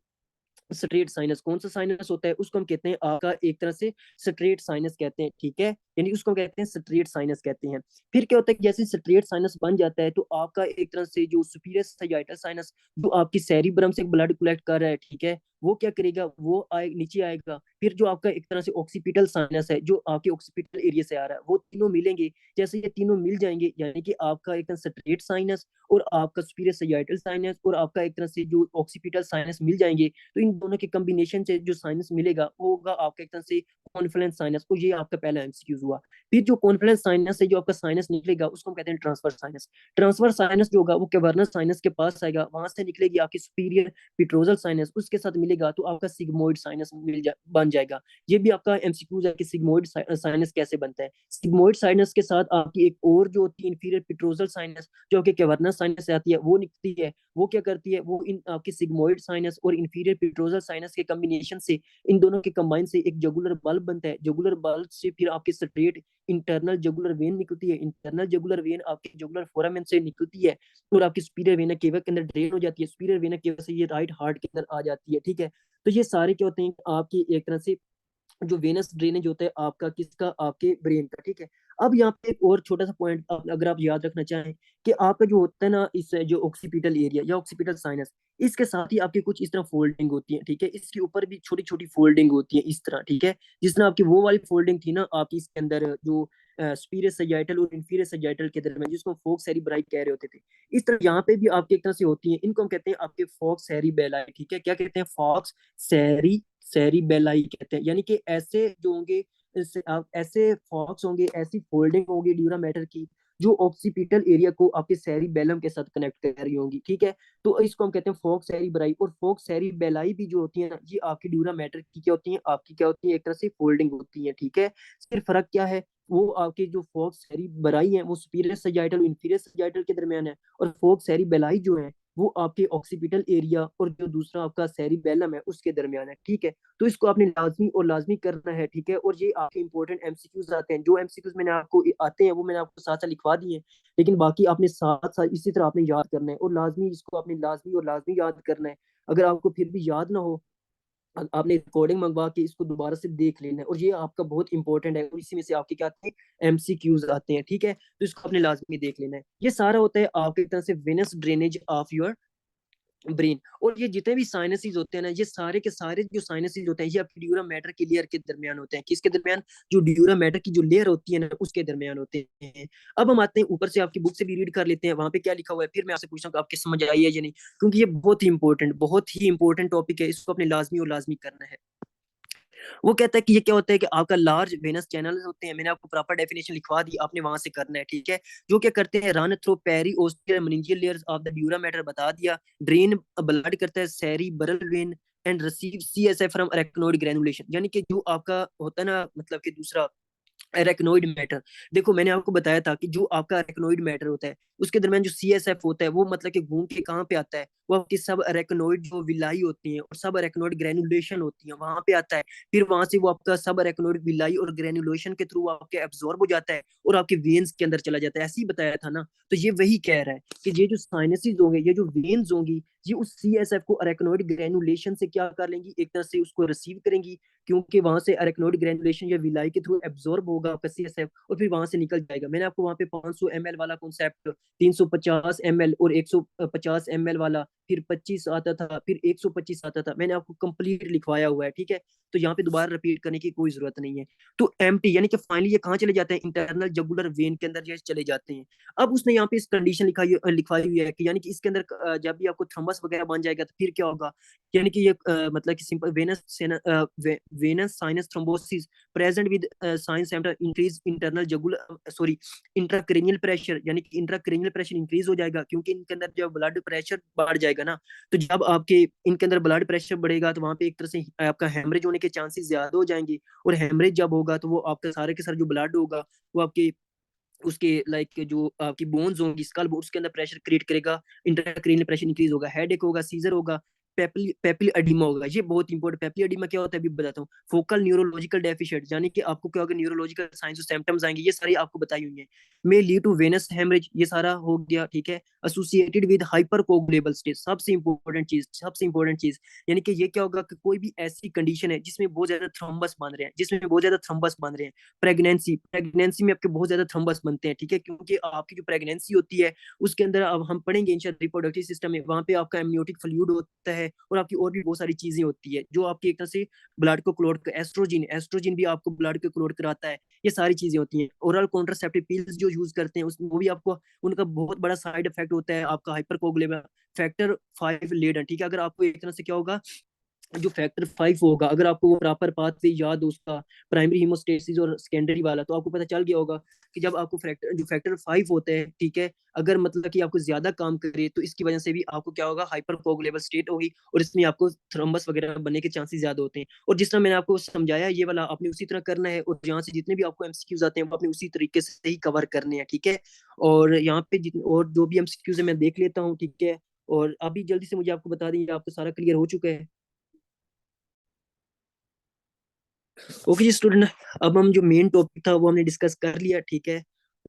स्ट्रेट साइनस। कौन सा साइनस होता है, उसको हम कहते हैं आपका एक तरह से स्ट्रेट साइनस कहते हैं, ठीक है। यानी उसको कहते हैं स्ट्रेट साइनस कहते हैं। फिर क्या होता है कि जैसे स्ट्रेट साइनस बन जाता है तो आपका एक तरह से जो सुपीरियर सजाइटल साइनस जो आपकी सेरिब्रम से ब्लड कलेक्ट कर रहा है, ठीक है, वो क्या करेगा, वो नीचे आएगा। फिर जो आपका एक तरह से ऑक्सीपिटल साइनस है जो आपके ऑक्सीपिटल एरिया से आ रहा है, वो तीनों मिलेंगे। जैसे ये तीनों मिल जाएंगे यानी कि आपका एक तरह स्ट्रेट साइनस और आपका सुपीरियर सजाइटल साइनस और आपका एक तरह से जो ऑक्सीपिटल साइनस मिल जाएंगे, तो इन दोनों के कॉम्बिनेशन से जो साइनस मिलेगा वो होगा आपका एक तरह से कॉन्फ्लुएंस साइनस। तो ये आपका पहला एमसीक्यू हुआ। फिर जो कॉन्फ्लुएंस साइनस से जो आपका साइनस निकलेगा उसको हम कहते हैं ट्रांसफर साइनस। ट्रांसफर साइनस जो होगा वो कैवर्नस साइनस के पास आएगा, वहां से निकलेगी आपकी सुपीरियर पिट्रोजल साइनस, उसके साथ मिलेगा तो आपका सिग्मोइड साइनस बन जाएगा। ये भी आपका एमसीक्यू है कि सिग्मोइड साइनस कैसे बनता है। सिग्मोइड साइनस के साथ आपकी एक और जो होती है इंफीरियर पिट्रोजल साइनस जो कि कैवर्नस साइनस से आती है वो निकलती है। वो क्या करती है, वो इन आपके सिग्मोइड साइनस और इंफीरियर पिट्रोजल साइनस के कॉम्बिनेशन से इन दोनों के कंबाइन से एक जुगुलर बल्ब बनता है। जुगुलर बल्ब से फिर आपकी स्ट्रेट इंटरनल जुगुलर वेन निकलती है। इंटरनल जुगुलर वेन आपके जुगुलर फोरामेन से निकलती है और आपकी सुपीरियर वेना केवा के अंदर ड्रेन हो जाती है। सुपीरियर वेना केवा से ये राइट हार्ट के अंदर आ जाती है, ठीक है। तो ये सारे क्या होते हैं आपकी एक तरह से जो वेनस ड्रेनेज होता है आपका किसका, आपके ब्रेन का, ठीक है। अब यहाँ पे एक और छोटा सा पॉइंट अगर आप याद रखना चाहें कि आपका जो होता है ना, इस जो ऑक्सीपिटल एरिया या ऑक्सीपिटल साइनस, इसके साथ ही आपकी कुछ इस तरह फोल्डिंग होती है, ठीक है। इसके ऊपर भी छोटी छोटी फोल्डिंग होती है इस तरह, ठीक है। जिस तरह आपकी वो वाली फोल्डिंग थी ना आपकी इसके अंदर जो सुपीरियर सजाइटल और इंफीरियर सजाइटल के दरमियान, जिसको फोक सेरिब्राई कह रहे होते थे, इस तरह यहाँ पे भी आपकी एक तरह से होती है। इनको हम कहते हैं आपके फॉक्स सेरिबेलाई, ठीक है। क्या कहते हैं, फॉक्स सेरिबेलाई कहते हैं। यानी कि ऐसे जो होंगे, ऐसे फॉक्स होंगे, ऐसी फोल्डिंग होगी ड्यूरा मैटर की जो ऑक्सीपिटल एरिया को आपके सेरिबेलम के साथ कनेक्ट कर रही होंगी, ठीक है। तो इसको हम कहते हैं फोक सेरिब्राई। और फोक सेरिबेलाई भी जो होती है ना, ये आपकी ड्यूरा मैटर की क्या होती है, आपकी क्या होती है, एक तरह से फोल्डिंग होती है, ठीक है। सिर्फ फर्क क्या है, वो आपके जो फोक सेरिब्राई है वो सुपीरियर सजाइटल इंफीरियर सजाइटल के दरमियान है, और फोक सेरिबेलाई जो है वो आपके ऑक्सीपिटल एरिया और जो दूसरा आपका सेरिबेलम है उसके दरमियान है, ठीक है। तो इसको आपने लाजमी और लाजमी करना है, ठीक है। और ये आपके इंपॉर्टेंट एमसीक्यूज आते हैं, जो एमसीक्यूज मैंने आपको आते हैं वो मैंने आपको साथ साथ लिखवा दिए हैं, लेकिन बाकी आपने साथ साथ इसी तरह आपने याद करना है और लाजमी इसको आपने लाजमी और लाजमी याद करना है। अगर आपको फिर भी याद ना हो, आपने रिकॉर्डिंग मंगवा के इसको दोबारा से देख लेना है, और ये आपका बहुत इंपॉर्टेंट है और इसी में से आपके क्या आते हैं, एमसीक्यूज आते हैं, ठीक है। तो इसको आपने लाजमी देख लेना है। ये सारा होता है आपके तरह से venous drainage of your brain. और ये जितने भी साइनसेस होते हैं ना, ये सारे के सारे जो साइनसेस होते हैं ये आपकी ड्यूरा मैटर की लेयर के दरमियान होते हैं। किसके दरमियान, जो ड्यूरा मैटर की जो लेयर होती है ना उसके दरमियान होते हैं। अब हम आते हैं ऊपर से, आपकी बुक से भी रीड कर लेते हैं वहां पे क्या लिखा हुआ है, फिर मैं आपसे पूछता हूँ कि आपके समझ आई है या नहीं, क्योंकि ये बहुत ही इंपॉर्टेंट टॉपिक है, इसको अपने लाजमी और लाजमी करना है। वो कहता है कि ये क्या होता है कि आपका लार्ज वेनस चैनल होते हैं, मैंने आपको प्रॉपर डेफिनेशन लिखवा दी, आपने वहां से करना है, ठीक है। जो क्या करते हैं, run through periosteal meningeal layers of the dura mater बता दिया, ड्रेन ब्लड करता है cerebral vein and receive CSF from arachnoid granulation, यानी कि जो आपका होता है ना, मतलब कि दूसरा एरेक्नोइड मैटर। देखो मैंने आपको बताया था कि जो आपका एरेक्नोइड मैटर होता है उसके दरमियान जो सीएसएफ होता है वो मतलब कि घूम के कहाँ पे आता है, वो आपकी सब अरेक्नोइड जो विलाई होती है और सब अरेक्नोइड ग्रेनुलेशन होती है वहां पे आता है। फिर वहां से वो आपका सब अरेक्नोइड विलाई और ग्रेनुलेशन के थ्रू आपके एब्जॉर्ब हो जाता है और आपके वेन्स के अंदर चला जाता है, ऐसे ही बताया था ना। तो ये वही कह रहा है कि ये जो साइनसेस होंगे, ये जो वेन्स होंगी, ये उस सीएसएफ को अरेक्नोइड ग्रेनुलेशन से क्या कर लेंगी, एक तरह से उसको रिसीव करेंगी, क्योंकि वहां से अरेक्नोइड ग्रेनुलेशन या विलाई के थ्रू एब्जॉर्ब होगा आपका सीएसएफ और फिर वहां से निकल जाएगा। मैंने आपको वहां पे 500 ml वाला कॉन्सेप्ट, 350 ml और 150 ml वाला, फिर 25 आता था, फिर 125 आता था, मैंने आपको कंप्लीट लिखवाया हुआ है, ठीक है। तो यहाँ पे दोबारा रिपीट करने की कोई जरूरत नहीं है। तो एम्प्टी यानी कि फाइनली ये कहाँ चले जाते हैं, इंटरनल जगुलर वेन के अंदर ये चले जाते हैं। अब उसने यहाँ पे इस कंडीशन लिखवाई हुई है कि यानी कि इसके अंदर जब भी आपको थ्रम्बस वगैरह बन जाएगा तो फिर क्या होगा, यानी कि ये मतलब कि simple venous sinus thrombosis present with sign center increase internal jugular sorry intracranial pressure, यानी कि इंट्राक्रेनियल प्रेशर इंक्रीज हो जाएगा, क्योंकि इनके अंदर जब ब्लड प्रेशर बढ़ जाएगा ना, तो जब आपके इनके अंदर ब्लड प्रेशर बढ़ेगा तो वहां पे एक तरह से आपका हेमरेज होने के चांसेस ज्यादा हो जाएंगे। और हेमरेज जब होगा तो वो आपका सारे के सारे जो ब्लड होगा वो आपके उसके लाइक जो आपकी बोन्स होंगी स्कल बोन्स के अंदर प्रेशर क्रिएट करेगा, इंट्राक्रेनियल प्रेशर इंक्रीज होगा, हेडेक होगा, सीजर होगा, पेपिल एडिमा होगा। ये बहुत इंपॉर्टेंट, पेपिल एडिमा क्या होता है अभी बताता हूँ। फोकल न्यूरोलॉजिकल डेफिशिएंट, यानी कि आपको क्या होगा, न्यूरोलॉजिकल साइंस सिम्टम्स आएंगे, ये सारी आपको बताई हुई है। May lead to venous haemorrhage, ये सारा हो गया, ठीक है। Associated with hypercoagulable state, सबसे इंपॉर्टेंट चीज, यानी कि ये क्या होगा कि कोई भी ऐसी कंडीशन है जिसमें बहुत ज्यादा थ्रोम्बस बन रहे हैं, जिसमें बहुत ज्यादा थ्रोम्बस बन रहे हैं। प्रेगनेंसी में आपके बहुत ज्यादा थ्रोम्बस बनते हैं, ठीक है, क्योंकि आपकी जो प्रेगनेंसी होती है उसके अंदर अब हम पढ़ेंगे इंशाल्लाह रिप्रोडक्टिव सिस्टम में, वहां पे आपका एमनियोटिक फ्लूइड होता है और आपकी और भी बहुत सारी चीजें होती है जो आपकी एक तरह से ब्लड को क्लोट, एस्ट्रोजिन एस्ट्रोजिन भी आपको ब्लड को क्लोट कराता है। ये सारी चीजें होती हैं। ओरल कॉन्ट्रासेप्टिव पिल्स जो यूज करते हैं वो भी आपको, उनका बहुत बड़ा साइड इफेक्ट होता है आपका हाइपर कोगुलेबल फैक्टर 5 लेडन, ठीक है। अगर आपको एक तरह से क्या होगा, जो फैक्टर 5 होगा, अगर आपको वो प्रॉपर पाथवे याद हो उसका, प्राइमरी हीमोस्टेसिस और सेकेंडरी वाला, तो आपको पता चल गया होगा कि जब आपको फैक्टर 5 होते हैं, ठीक है, अगर मतलब कि आपको ज्यादा काम करे तो इसकी वजह से भी आपको क्या होगा, हाइपर कोगुलेबल स्टेट होगी और इसमें आपको थ्रोम्बस वगैरह बनने के चांसेस ज्यादा होते हैं। और जिस तरह मैंने आपको समझाया ये वाला आपने उसी तरह करना है, और यहाँ से जितने भी आपको एमसीक्यूज आते हैं वो आपने उसी तरीके से ही कवर करने हैं, ठीक है। और यहाँ पे और जो भी एमसीक्यूज है मैं देख लेता हूँ, ठीक है। और अभी जल्दी से मुझे आपको बता दें, आपको सारा क्लियर हो चुका है। ओके जी स्टूडेंट, अब हम जो मेन टॉपिक था वो हमने डिस्कस कर लिया, ठीक है।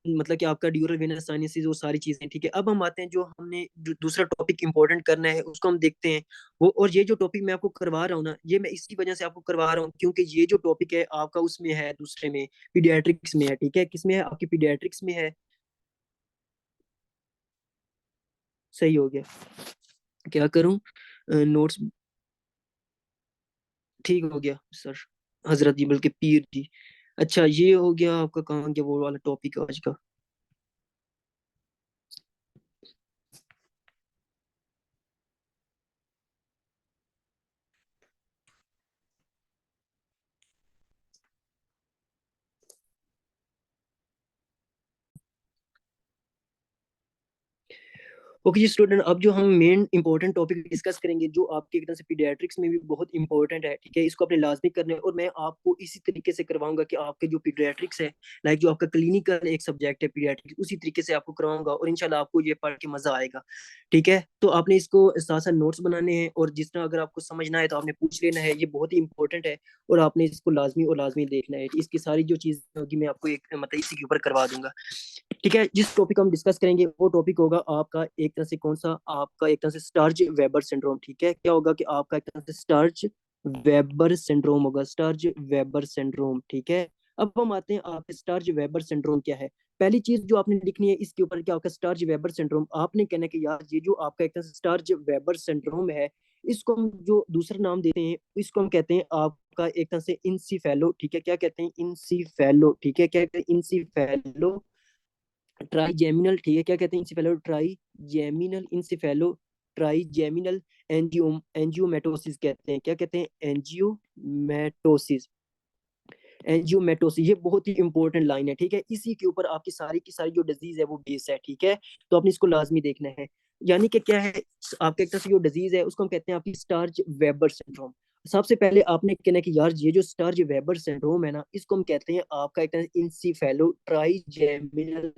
मतलब कि आपका ड्यूरल वेनस साइनसिस वो सारी चीजें, ठीक है। अब हम आते हैं जो हमने जो दूसरा टॉपिक इंपॉर्टेंट करना है उसको हम देखते हैं। वो और ये जो टॉपिक मैं आपको करवा रहा हूँ ना, ये मैं इसी वजह से आपको करवा रहा हूँ क्योंकि ये जो टॉपिक है आपका उसमें है, दूसरे में पीडियाट्रिक्स में है, ठीक है। किसमें है, आपकी पीडियाट्रिक्स में है। सही हो गया, क्या करूँ, नोट्स, ठीक हो गया सर, हजरत जी बल्कि पीर जी। अच्छा ये हो गया आपका, कहाँ गया वो वाला टॉपिक आज का। ओके जी स्टूडेंट, अब जो हम मेन इंपॉर्टेंट टॉपिक डिस्कस करेंगे जो आपके एकदम से पीडियाट्रिक्स में भी बहुत इंपॉर्टेंट है, ठीक है, इसको अपने लाजमी करना है। और मैं आपको इसी तरीके से करवाऊंगा कि आपके जो पीडियाट्रिक्स है, लाइक जो आपका क्लिनिकल एक सब्जेक्ट है पीडियाट्रिक्स, उसी तरीके से आपको करवाऊंगा और इंशाल्लाह आपको ये पढ़ के मजा आएगा, ठीक है। तो आपने इसको साथ साथ नोट्स बनाने हैं और जिस तरह अगर आपको समझना है तो आपने पूछ लेना है, ये बहुत ही इंपॉर्टेंट है। और आपने इसको लाजमी और लाजमी देखना है, इसकी सारी जो चीज़ होगी मैं आपको एक मतलब इसी के ऊपर करवा दूंगा, ठीक है। जिस टॉपिक हम डिस्कस करेंगे वो टॉपिक होगा आपका एक तरह से कौन सा, आपका एक तरह से स्टर्ज वेबर सिंड्रोम, ठीक है। क्या होगा कि आपका एक तरह से स्टर्ज वेबर सिंड्रोम होगा, स्टर्ज वेबर सिंड्रोम, ठीक है। अब हम आते हैं आपके स्टर्ज वेबर सिंड्रोम क्या है। पहली चीज जो आपने लिखनी है इसके ऊपर, क्या होगा स्टर्ज वेबर सिंड्रोम, आपने कहना है कि यार ये जो आपका एक तरह से स्टर्ज वेबर सिंड्रोम है, इसको हम जो दूसरा नाम देते हैं इसको हम कहते हैं आपका एक तरह से इंसीफेलो, ठीक है। क्या कहते हैं, इंसीफेलो, ठीक है। क्या कहते हैं, इंसीफेलो ट्राईजेमिनल, ठीक है। क्या कहते हैं, इंसेफेलो ट्राईजेमिनल इंसेफेलो ट्राइजेमिनल एंजियोमेटोसिस कहते हैं। क्या कहते हैं? एंजियोमेटोसिस। एंजियोमेटोसिस, ये बहुत ही इंपॉर्टेंट लाइन है, ठीक है। इसी के ऊपर आपकी सारी की सारी जो डिजीज है वो बेस है, ठीक है। तो आपने इसको लाजमी देखना है। यानी कि क्या है, आपके एक तरह से जो डिजीज है उसको हम कहते हैं आपकी स्टार्च वेबर सिंड्रोम। सबसे पहले आपने कहना है कि यार ये जो स्टार्च वेबर सिंड्रोम है ना, इसको हम कहते हैं आपका एक तरह इंसिफेलो ट्राइजेमिनल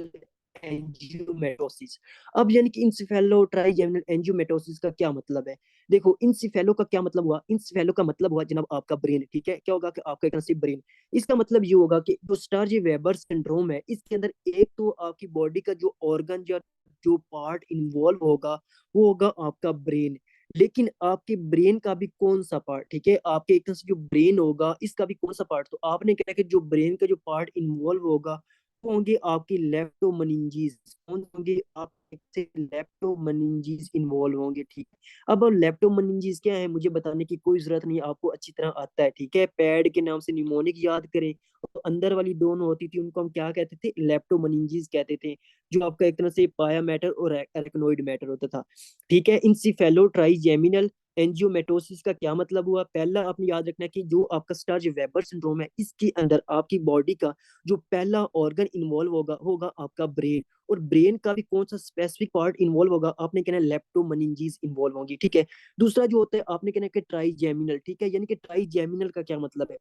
एंजियोमेटोसिस। अब यानी कि इंसिफेलो ट्राइजेमिनल एंजियोमेटोसिस का क्या मतलब है? देखो, इंसिफेलो का क्या मतलब हुआ? इंसिफेलो का मतलब हुआ जनाब आपका ब्रेन, ठीक है। क्या होगा कि आपका एक तरह से ब्रेन। इसका मतलब ये होगा कि जो स्टार्च वेबर सिंड्रोम है, इसके अंदर एक तो आपकी बॉडी का जो ऑर्गन या जो पार्ट इन्वॉल्व होगा वो होगा आपका ब्रेन। लेकिन आपके ब्रेन का भी कौन सा पार्ट, ठीक है, आपके एक तरह से जो ब्रेन होगा इसका भी कौन सा पार्ट, तो आपने कहा कि जो ब्रेन का जो पार्ट इन्वॉल्व होगा वो होंगे आपकी लेप्टोमनिंजीज। कौन होंगे? आप लेप्टोमनिंजीज इन्वॉल्व होंगे, ठीक है। अब लेप्टोमनिंजीज क्या है मुझे बताने की कोई जरूरत नहीं, आपको अच्छी तरह आता है, ठीक है। पैड के नाम से निमोनिक याद करें, तो अंदर वाली दोनों होती थी उनको हम क्या कहते थे? लेप्टोमनिंजीज कहते थे, जो आपका एक तरह से पाया मैटर और एरेक्नोइड मैटर होता था, ठीक है। इंसिफेलो ट्राइजेमिनल एंजियोमेटोसिस का क्या मतलब हुआ? पहला आपने याद रखना है कि जो आपका स्टार्च वेबर सिंड्रोम है, इसके अंदर आपकी बॉडी का जो पहला ऑर्गन इन्वॉल्व होगा होगा आपका ब्रेन। और ब्रेन का भी कौन सा स्पेसिफिक पार्ट इन्वॉल्व होगा? आपने कहना है लेप्टोमनिंजीज इन्वॉल्व होंगी, ठीक है। दूसरा जो होता है आपने कहना है कि ट्राइजेमिनल, ठीक है। यानी कि ट्राइजेमिनल का क्या मतलब है?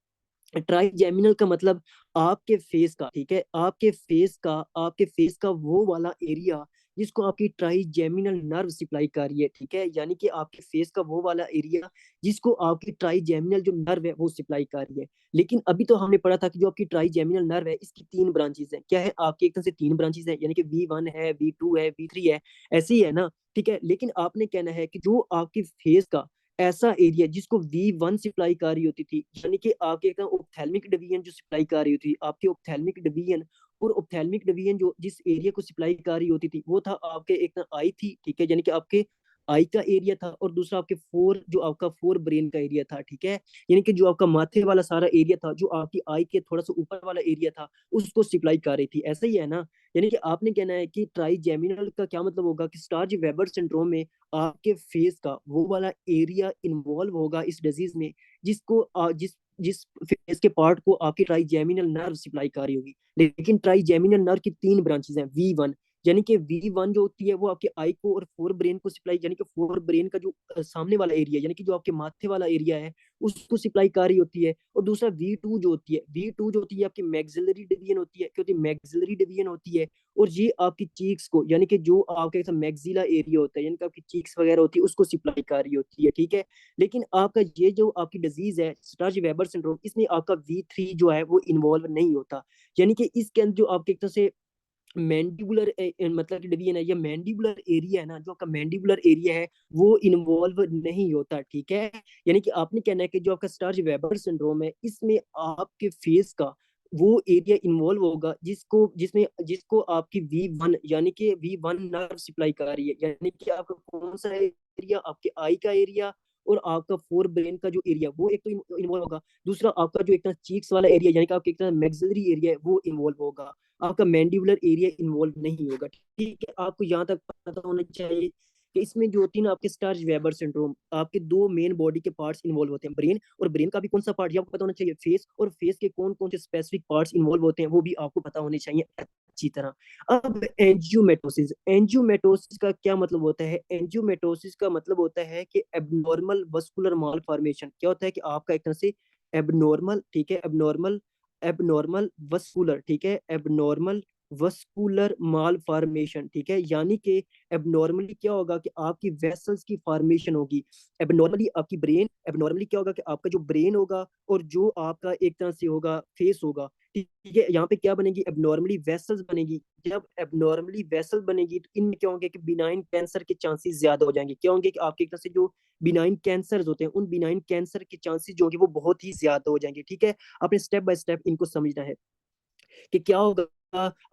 ट्राइजेमिनल का मतलब आपके फेस का, ठीक है, आपके फेस का वो वाला एरिया जिसको आपकी ट्राइजेमिनल नर्व सप्लाई कर रही है, ठीक है। यानी कि आपके फेस का वो वाला एरिया जिसको आपकी ट्राइजेमिनल जो नर्व है वो सप्लाई कर रही है। लेकिन अभी तो हमने पढ़ा था कि जो आपकी ट्राइजेमिनल नर्व है इसकी तीन ब्रांचेस हैं। क्या है? आपकी एक तरह से तीन ब्रांचेस हैं, यानी कि V1 है, V2 है, V3 है, ऐसे ही है ना, ठीक है। लेकिन आपने कहना है कि जो आपकी फेस का ऐसा एरिया जिसको V1 सप्लाई कर रही होती थी, यानी कि आपके एक ऑप्थेल्मिक डिवीजन जो सप्लाई कर रही होती थी, आपकी ऑप्थेल्मिक डिवीजन और ऑप्थेल्मिक डिवीजन जो जिस एरिया को सप्लाई कर रही होती थी वो था आपके एक आई थी, ठीक है, यानी कि आपके आई का एरिया था। और दूसरा आपके फोर, जो आपका फोर ब्रेन का एरिया था, ठीक है। यानी कि जो आपका माथे वाला सारा एरिया था, जो आपकी आई के थोड़ा सा ऊपर वाला एरिया था, उसको सप्लाई कर रही थी, ऐसा ही है ना। यानी कि आपने कहना है कि ट्राइजेमिनल का क्या मतलब होगा कि स्टार्च वेबर सिंड्रोम में आपके फेस का वो वाला एरिया इन्वॉल्व होगा इस डिजीज में, जिसको जिस जिस फेस के पार्ट को आपकी ट्राइजेमिनल नर्व सप्लाई कर रही होगी। लेकिन ट्राइजेमिनल नर्व की तीन ब्रांचेस हैं। V1, यानी कि V1 जो होती है वो आपके आई को और फोर ब्रेन को सप्लाई, यानी कि फोर ब्रेन का जो सामने वाला एरिया, यानी कि जो आपके माथे वाला एरिया है उसको सप्लाई कर रही होती है। और दूसरा V2 जो होती है, V2 जो होती है आपकी मैक्सिलरी डिवीजन होती है। क्या होती है? मैक्सिलरी डिवीजन होती है। और ये आपकी चीक्स को, यानी कि जो आपके मैक्सिला एरिया होता है, यानी कि आपकी चीक्स वगैरह होती है, उसको सप्लाई कर रही होती है, ठीक है। लेकिन आपका ये जो आपकी डिजीज है स्टार्च वेबर सिंड्रोम, इसमें आपका V3 जो है वो इन्वॉल्व नहीं होता। यानी कि इसके अंदर जो आपके एक तरह से मैंडिबुलर मतलब कि डिवीजन है, या मैंडिबुलर एरिया है ना, जो आपका मैंडिबुलर एरिया है वो इन्वॉल्व नहीं होता, ठीक है। यानी कि आपने कहना है कि जो आपका स्टार्च वेबर सिंड्रोम है इसमें आपके फेस का वो एरिया इन्वॉल्व होगा जिसको आपकी V1, यानी कि V1 नर्व सप्लाई कर रही है। यानी कि आपका कौन सा एरिया? आपके आई का एरिया और आपका फोर ब्रेन का जो एरिया वो एक तो इन्वॉल्व होगा। दूसरा आपका जो एक तरह चीक्स वाला एरिया, यानी कि आपका एक तरह मैक्सिलरी एरिया है वो इन्वॉल्व होगा। आपका मैंडिबुलर एरिया इन्वॉल्व नहीं होगा, ठीक है। आपको यहाँ तक पता होना चाहिए कि इसमें जो होती है ना आपके स्टार्च वेबर सिंड्रोम, आपके दो मेन बॉडी के पार्ट्स इन्वॉल्व होते हैं, ब्रेन, और ब्रेन का भी कौन सा पार्ट आपको पता होना चाहिए, फेस, और फेस के कौन कौन से स्पेसिफिक पार्ट्स इन्वॉल्व होते हैं वो भी आपको पता होने चाहिए अच्छी तरह। अब एंजियोमेटोसिस, एंजियोमेटोसिस का क्या मतलब होता है? एंजियोमेटोसिस का मतलब होता है कि एबनॉर्मल वस्कुलर माल फॉर्मेशन। क्या होता है कि आपका एक तरह से एबनॉर्मल, ठीक है, एबनॉर्मल एबनॉर्मल वस्कुलर, ठीक है, एबनॉर्मल वस्कुलर माल फॉर्मेशन, ठीक है। यानी कि एबनॉर्मली क्या होगा कि आपकी वेसल्स की फॉर्मेशन होगी। एबनॉर्मली आपकी ब्रेन, एबनॉर्मली क्या होगा कि आपका जो ब्रेन होगा और जो आपका एक तरह से होगा फेस होगा, ठीक है। यहाँ पे क्या बनेगी? एबनॉर्मली वेसल्स बनेगी। जब एबनॉर्मली वेसल बनेगी तो इनमें क्या होंगे कि बिनाइन कैंसर के चांसेस ज्यादा हो जाएंगे। क्या होंगे कि आपके एक तरह से जो बिनाइन कैंसर होते हैं उन बिनाइन कैंसर के चांसेस जो होंगे वो बहुत ही ज्यादा हो जाएंगे, ठीक है। आपने स्टेप बाय स्टेप इनको समझना है कि क्या होगा।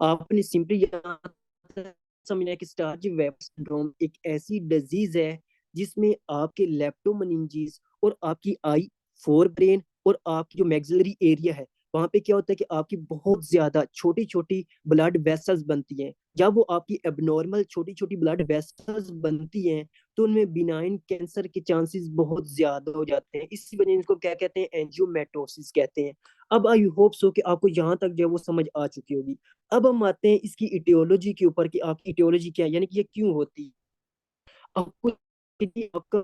आपने सिंपली समझना है कि स्टार्च वेबर सिंड्रोम एक ऐसी डिजीज है जिसमें आपके लेप्टोमेनिंजेस और आपकी आई, फोर ब्रेन और आपकी जो मैक्सिलरी एरिया है वहां पे क्या होता है कि आपकी बहुत ज्यादा छोटी छोटी ब्लड वेसल्स बनती हैं। जब वो आपकी एबनॉर्मल छोटी छोटी ब्लड वेसल्स बनती हैं तो उनमें बिनाइन कैंसर के चांसेस बहुत ज्यादा हो जाते हैं। इसी वजह से इसको क्या कहते हैं, एंजियोमेटोसिस कहते हैं। अब आई होप सो कि आपको यहाँ तक जो है वो समझ आ चुकी होगी। अब हम आते हैं इसकी इटियोलॉजी के ऊपर कि आपकी इटियोलॉजी क्या है, यानी कि ये क्यों होती है। आपको यदि आपका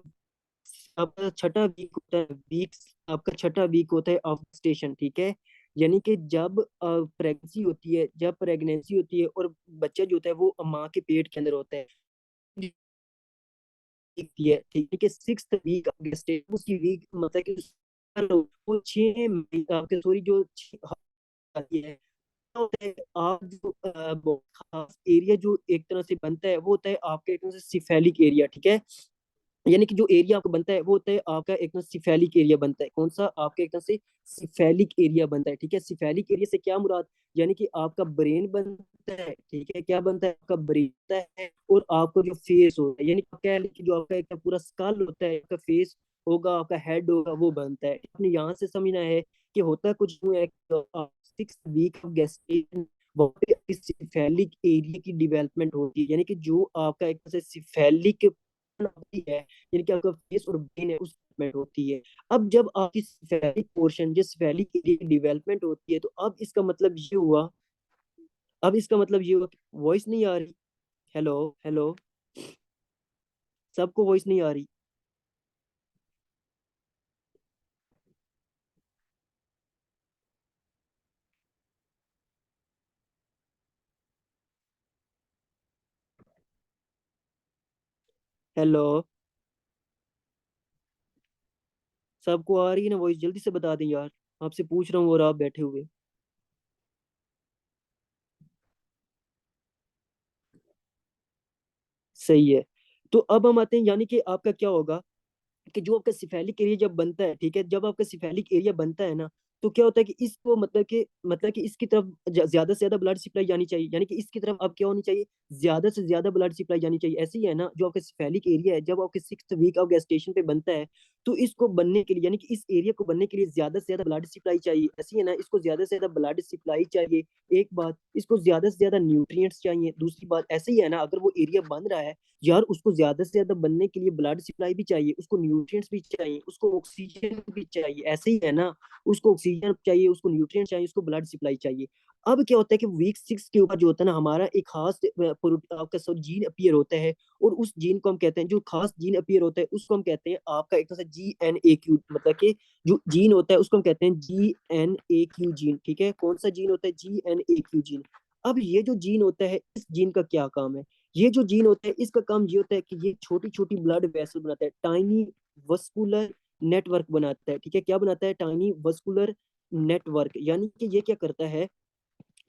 आपका छठा वीक होता है, वीक आपका छठा वीक होता है ऑफ स्टेशन, ठीक है। यानी कि जब प्रेगनेंसी होती है, जब प्रेगनेंसी होती है और बच्चा जो होता है वो माँ के पेट के अंदर होता है, होती है, ठीक है। कि सिक्स वीक उसकी वीक मतलब कि वो 6 आपके सॉरी जो आती है, होता है आप जो खास एरिया जो एक तरह से बनता है वो होता है आपका एक तरह से सिफेलिक एरिया, ठीक है। यानी कि जो एरिया आपका बनता है वो होता है आपका एक तरह सिफेलिक एरिया बनता है। कौन सा, आपका एक तरह से सिफेलिक एरिया बनता है, ठीक है। सिफेलिक एरिया से क्या मुराद, यानी कि आपका ब्रेन बनता है, ठीक है। क्या बनता है, आपका ब्रेन बनता है और आपका जो फेस होता है, यानी कि कह लें कि जो आपका एक पूरा स्कल होता है, आपका फेस होगा, आपका हेड होगा, वो बनता है। आपने यहाँ से समझना है कि होता कुछ यूं है, 6 वीक ऑफ गेस्टेशन वहाँ पे सिफेलिक एरिया की डेवलपमेंट होती है। यानी कि जो आपका एक तरह से सिफेलिक होती है, यानी कि आपका फेस और ब्रेन है उस में होती है। अब जब आपकी सिफेलिक पोर्शन, जो सिफेलिक एरिया की डेवलपमेंट होती है, तो अब इसका मतलब ये हुआ, अब इसका मतलब ये हुआ कि वॉइस नहीं आ रही। हेलो हेलो, सबको वॉइस नहीं आ रही। हेलो, सबको आ रही है ना वॉइस, जल्दी से बता दें यार, आपसे पूछ रहा हूँ और आप बैठे हुए। सही है। तो अब हम आते हैं, यानी कि आपका क्या होगा कि जो आपका सिफेलिक एरिया जब बनता है, ठीक है, जब आपका सिफेलिक एरिया बनता है ना, तो क्या होता है कि इसको मतलब कि इसकी तरफ ज्यादा से ज्यादा ब्लड सप्लाई जानी चाहिए। यानी कि इसकी तरफ अब क्या होनी चाहिए, ज्यादा से ज्यादा ब्लड सप्लाई जानी चाहिए। ऐसे ही है ना, जो आपका सिफेलिक एरिया है जब आपके 6 वीक ऑफ गेस्टेशन पे बनता है, तो इसको बनने के लिए, यानी कि इस एरिया को बनने के लिए ज्यादा से ज्यादा ब्लड सप्लाई चाहिए। ऐसे ही है ना, इसको ज्यादा से ज्यादा ब्लड सप्लाई चाहिए। एक बात, इसको ज्यादा से ज्यादा न्यूट्रिएंट्स चाहिए। दूसरी बात, ऐसे ही है ना, अगर वो एरिया बन रहा है यार, उसको ज्यादा से ज्यादा बनने के लिए ब्लड सप्लाई भी चाहिए, उसको न्यूट्रिएंट्स भी चाहिए, उसको ऑक्सीजन भी चाहिए। ऐसे ही है ना, उसको ऑक्सीजन चाहिए, उसको न्यूट्रिएंट चाहिए, उसको ब्लड सप्लाई चाहिए। अब क्या होता है कि वीक 6 के ऊपर जो होता है ना, हमारा एक खास आपका सब जीन अपीयर होता है, और उस जीन को हम कहते हैं, जो खास जीन अपीयर होता है उसको हम कहते हैं आपका एक तरह से GNAQ, मतलब कि जो जीन होता है उसको हम कहते हैं GNAQ जीन, ठीक है। कौन सा जीन होता है, GNAQ जीन। अब ये जो जीन होता है, इस जीन का क्या काम है, ये जो जीन होता है इसका काम ये होता है कि ये छोटी छोटी ब्लड वेसल बनाता है, टाइनी वस्कुलर नेटवर्क बनाता है, ठीक है। क्या बनाता है, टाइनी वस्कुलर नेटवर्क। यानी कि ये क्या करता है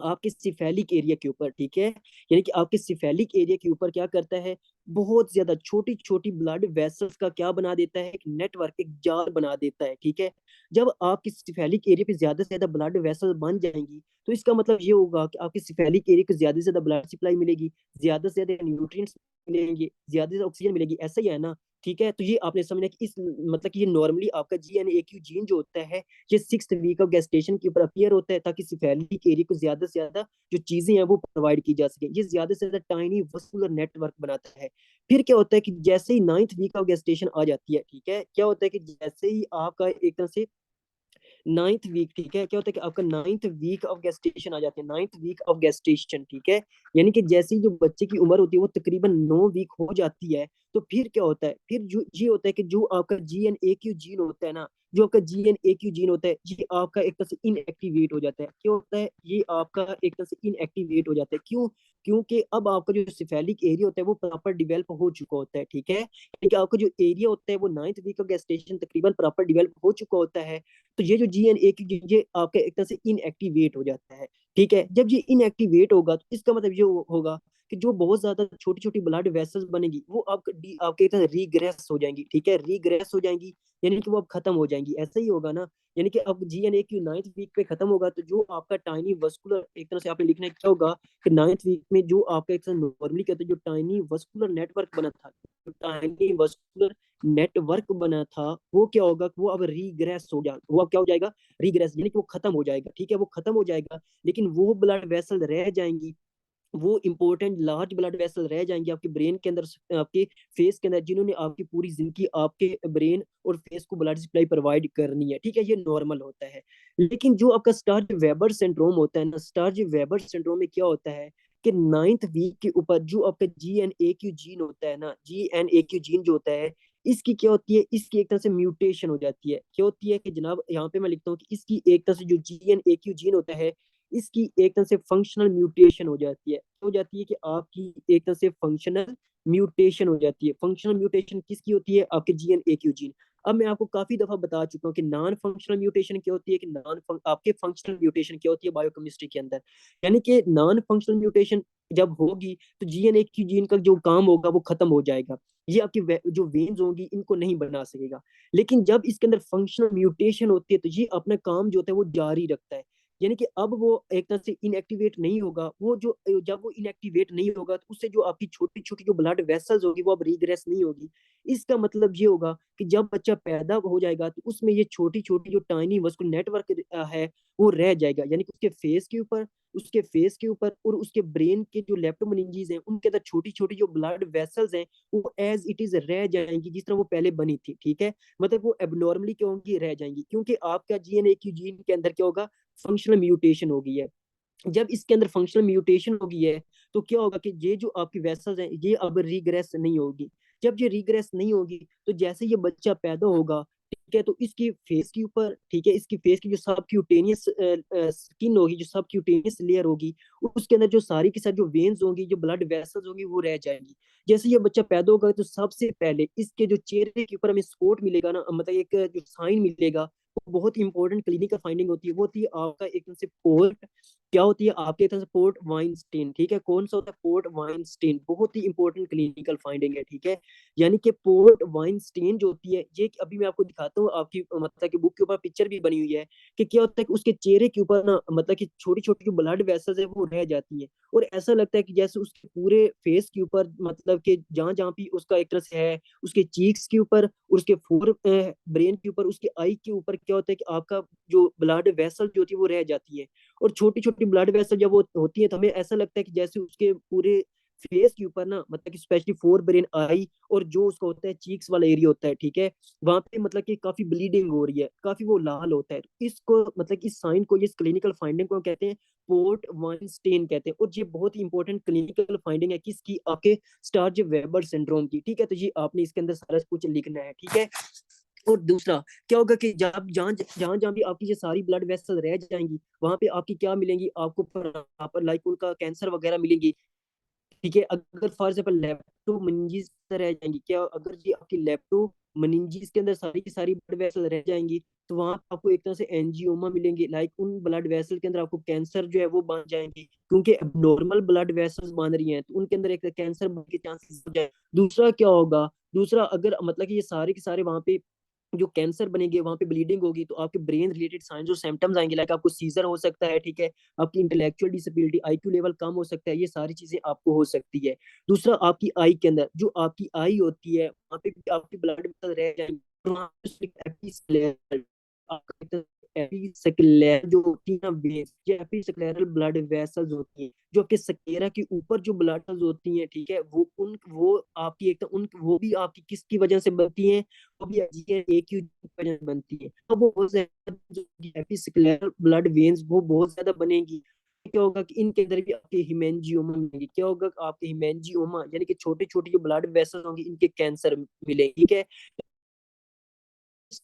आपके सिफेलिक एरिया के ऊपर, ठीक है। यानी कि आपके सिफेलिक एरिया के ऊपर क्या करता है, बहुत ज्यादा छोटी छोटी ब्लड वेसल्स का क्या बना देता है, एक नेटवर्क, एक जाल बना देता है, ठीक है। जब आपकी सिफेलिक एरिया पे ज्यादा से ज्यादा ब्लड वेसल बन जाएंगी, तो इसका मतलब ये होगा कि आपके सिफेलिक एरिया को ज्यादा से ज्यादा ब्लड सप्लाई मिलेगी, ज्यादा से ज्यादा न्यूट्रिएंट्स मिलेंगे, ज्यादा से ऑक्सीजन मिलेगी। ऐसा ही है ना, ठीक है। तो ये आपने समझना कि इस मतलब कि ये नॉर्मली आपका GNAQ जीन जो होता है, ये 6 वीक ऑफ गेस्टेशन के ऊपर अपीयर होता है, ताकि सिफेलिक एरिया को ज्यादा से ज्यादा जो चीजें हैं वो प्रोवाइड की जा सके। ये ज्यादा से ज्यादा टाइनी वस्कुलर नेटवर्क बनाता है। फिर क्या होता है कि जैसे ही 9th वीक ऑफ गेस्टेशन आ जाती है, ठीक है, क्या होता है कि जैसे ही आपका एक तरह से 9th वीक, ठीक है, क्या होता है कि आपका 9th वीक ऑफ गेस्टेशन आ जाते हैं, 9th वीक ऑफ गेस्टेशन, ठीक है। यानी कि जैसे ही जो बच्चे की उम्र होती है वो तकरीबन 9 वीक हो जाती है, तो फिर क्या होता है, फिर जो ये होता है कि जो आपका GNAQ जीन होता है ना, जो आपका GNAQ जीन होता है, ये आपका एक तरह से इनएक्टिवेट हो जाता है। क्या होता है, ये आपका एक तरह से इनएक्टिवेट हो जाता है। क्यों, क्योंकि अब आपका जो सिफेलिक एरिया होता है वो प्रॉपर डिवेल्प हो चुका होता है, ठीक है। क्योंकि आपका जो एरिया होता है वो 9th वीक का गेस्टेशन तकरीबन प्रॉपर डिवेल्प हो चुका होता है। तो ये जो GNAQ ये आपका एक तरह से इनएक्टिवेट हो जाता है, ठीक है। जब ये इनएक्टिवेट होगा तो इसका मतलब ये होगा कि जो बहुत ज्यादा छोटी छोटी ब्लड वेसल्स बनेगी वो आपके एक तरह रीग्रेस हो जाएंगी, ठीक है, रीग्रेस हो जाएंगी। यानी कि वो अब खत्म हो जाएंगी। ऐसा ही होगा ना, यानी कि अब GNAQ 9th वीक पे खत्म होगा, तो जो आपका टाइनी वस्कुलर, एक तरह से आपने लिखना है क्या होगा कि 9th वीक में जो आपका एक तरह नॉर्मली कहते हैं जो टाइनी वस्कुलर नेटवर्क बना था, जो टाइनी वस्कुलर नेटवर्क बना था, वो क्या होगा, वो अब रीग्रेस हो जाएगा। वो अब क्या हो जाएगा, रीग्रेस, यानी कि वो खत्म हो जाएगा, ठीक है, वो खत्म हो जाएगा। लेकिन वो ब्लड वेसल रह जाएंगी वो इंपॉर्टेंट लार्ज ब्लड वेसल रह जाएंगे आपके ब्रेन के अंदर, आपके फेस के अंदर, जिन्होंने आपकी पूरी जिंदगी आपके ब्रेन और फेस को ब्लड सप्लाई प्रोवाइड करनी है, ठीक है, ये नॉर्मल होता है। लेकिन जो आपका स्टार्ज वेबर सिंड्रोम होता है ना, स्टार्ज वेबर सिंड्रोम में क्या होता है कि 9th वीक के ऊपर जो आपका GNAQ जीन होता है ना, GNAQ जीन जो होता है, इसकी क्या होती है, इसकी एक तरह से म्यूटेशन हो जाती है। क्या होती है कि जनाब, यहाँ पे मैं लिखता हूँ कि इसकी एक तरह से जो GNAQ जीन होता है, इसकी एक तरह से फंक्शनल म्यूटेशन हो जाती है। हो जाती है कि आपकी एक तरह से फंक्शनल म्यूटेशन हो जाती है। फंक्शनल म्यूटेशन किसकी होती है? आपके GNAQ जीन। अब मैं आपको काफी दफा बता चुका हूँ कि नॉन फंक्शनल म्यूटेशन क्या होती है, कि आपके फंक्शनल म्यूटेशन क्या होती है बायोकेमिस्ट्री के अंदर। यानी कि नॉन फंक्शनल म्यूटेशन जब होगी तो GNAQ जीन का जो काम होगा वो खत्म हो जाएगा। ये आपकी जो वेन्स होंगी इनको नहीं बना सकेगा। लेकिन जब इसके अंदर फंक्शनल म्यूटेशन होती है तो ये अपना काम जो होता है वो जारी रखता है। यानी कि अब वो एक तरह से इनएक्टिवेट नहीं होगा। वो जो जब वो इनएक्टिवेट नहीं होगा तो उससे जो आपकी छोटी छोटी जो ब्लड वेसल्स होगी वो अब रिग्रेस नहीं होगी। इसका मतलब ये होगा कि जब बच्चा पैदा हो जाएगा तो उसमें ये छोटी छोटी जो टाइनी वस्कुलर नेटवर्क है वो रह जाएगा। यानी कि उसके फेस के ऊपर और उसके ब्रेन के जो लेप्टोमेनिंजेस हैं उनके अंदर छोटी छोटी जो ब्लड वेसल्स हैं वो एज इट इज रह जाएंगी जिस तरह वो पहले बनी थी, ठीक है। मतलब वो एबनॉर्मली क्या होंगी, रह जाएंगी, क्योंकि आपका GNAQ जीन के अंदर क्या होगा, फंक्शनल म्यूटेशन हो गई है। जब इसके अंदर फंक्शनल म्यूटेशन हो गई है तो क्या होगा कि ये जो आपकी वेसल्स हैं ये अब रिग्रेस नहीं होगी। जब ये रिग्रेस नहीं होगी तो जैसे ये बच्चा पैदा होगा, ठीक है, तो इसकी फेस के ऊपर, ठीक है, इसकी फेस की जो सबक्यूटेनियस स्किन होगी, जो सबक्यूटेनियस लेयर होगी, उसके अंदर जो सारी की सारी जो वेन्स होंगी, जो ब्लड वेसल्स होंगी वो रह जाएंगी। जैसे ये बच्चा पैदा होगा तो सबसे पहले इसके जो चेहरे के ऊपर हमें स्पॉट मिलेगा ना, मतलब एक जो साइन मिलेगा, वो बहुत इंपॉर्टेंट क्लिनिकल फाइंडिंग होती है। वो होती है आपका एक तरह से पोर्ट, क्या होती है आपके तरफ से, पोर्ट वाइनस्टीन, ठीक है। कौन सा होता है? पोर्ट वाइनस्टीन, बहुत ही इंपॉर्टेंट क्लिनिकल फाइंडिंग है, ठीक है। यानी कि पोर्ट वाइनस्टीन जो होती है, ये अभी मैं आपको दिखाता हूँ, आपकी मतलब की बुक के ऊपर पिक्चर भी बनी हुई है, कि क्या होता है कि उसके चेहरे के ऊपर ना, मतलब कि छोटी छोटी जो ब्लड वेसल्स है वो रह जाती है। और ऐसा लगता है कि जैसे उसके पूरे फेस के ऊपर, मतलब कि जहां जहां भी उसका एक तरह से है, उसके चीक्स के ऊपर, उसके फोर ब्रेन के ऊपर, उसके आई के ऊपर क्या होता है कि आपका जो ब्लड वेसल जो होती है वो रह जाती है। और छोटी छोटी ब्लड वेसल जब वो होती है तो हमें ऐसा लगता है कि जैसे उसके पूरे फेस के ऊपर ना, मतलब कि स्पेशली फोर ब्रेन आई और जो उसका होता है चीक्स वाला एरिया होता है, ठीक है, वहां पे मतलब कि काफी ब्लीडिंग हो रही है, काफी वो लाल होता है। तो इसको मतलब इस साइन को, इस क्लिनिकल फाइंडिंग को कहते हैं पोर्ट वाइनस्टीन कहते हैं। और ये बहुत ही इंपॉर्टेंट क्लिनिकल फाइंडिंग है किसकी? आपके स्टार्ज वेबर सिंड्रोम की, ठीक है। तो ये आपने इसके अंदर सारा कुछ लिखना है, ठीक है। और दूसरा क्या होगा कि जब जहां जहां जहां भी आपकी ये सारी ब्लड वेसल रह जाएंगी वहां पे आपकी क्या मिलेंगी आपको, प्रॉपर लाइक उनका कैंसर वगैरह मिलेंगी, ठीक है। अगर फॉर एग्जाम्पल लेप्टो मनिंजिस रह जाएंगी, क्या अगर जी आपकी लेप्टो मनिंजिस के अंदर सारी की सारी ब्लड वेसल रह जाएंगी तो वहां आपको एक तरह से एंजियोमा मिलेंगे, लाइक उन ब्लड वेसल के अंदर आपको कैंसर जो है वो बांध जाएंगे, क्योंकि नॉर्मल ब्लड वेसल्स बांध रही हैं तो उनके अंदर एक कैंसर के चांसेस हो जाए। दूसरा क्या होगा, दूसरा अगर मतलब कि ये सारे के सारे वहां पे जो कैंसर बनेंगे, वहां पे ब्लीडिंग होगी तो आपके ब्रेन रिलेटेड साइंस और सिम्टम्स आएंगे, लाइक आपको सीजर हो सकता है, ठीक है, आपकी इंटेलेक्चुअल डिसेबिलिटी, IQ लेवल कम हो सकता है, ये सारी चीजें आपको हो सकती है। दूसरा आपकी आई के अंदर जो आपकी आई होती है वहां पे भी आपकी ब्लड वेसल रह जाएंगे, वहां पे एपिसेक्युलर जो होती है ना वेन्स, ये एपिसेक्युलर ब्लड वेसल्स होती हैं जो आपके सकेरा के ऊपर जो ब्लड वेसल्स होती हैं, ठीक है, वो आपकी एक तो उन वो भी आपकी किसकी वजह से बनती हैं? वो भी एक ही वजह से बनती है। तो वो बहुत ज्यादा जो एपिसेक्युलर ब्लड वेन्स वो बहुत ज्यादा बनेगी। क्या होगा कि इनके अंदर भी आपके हिमेंजियोमा मिलेंगे। क्या होगा कि आपके हिमेंजियोमा यानी कि छोटी छोटी जो ब्लड वेसल्स होंगी इनके कैंसर मिलेंगे, ठीक है।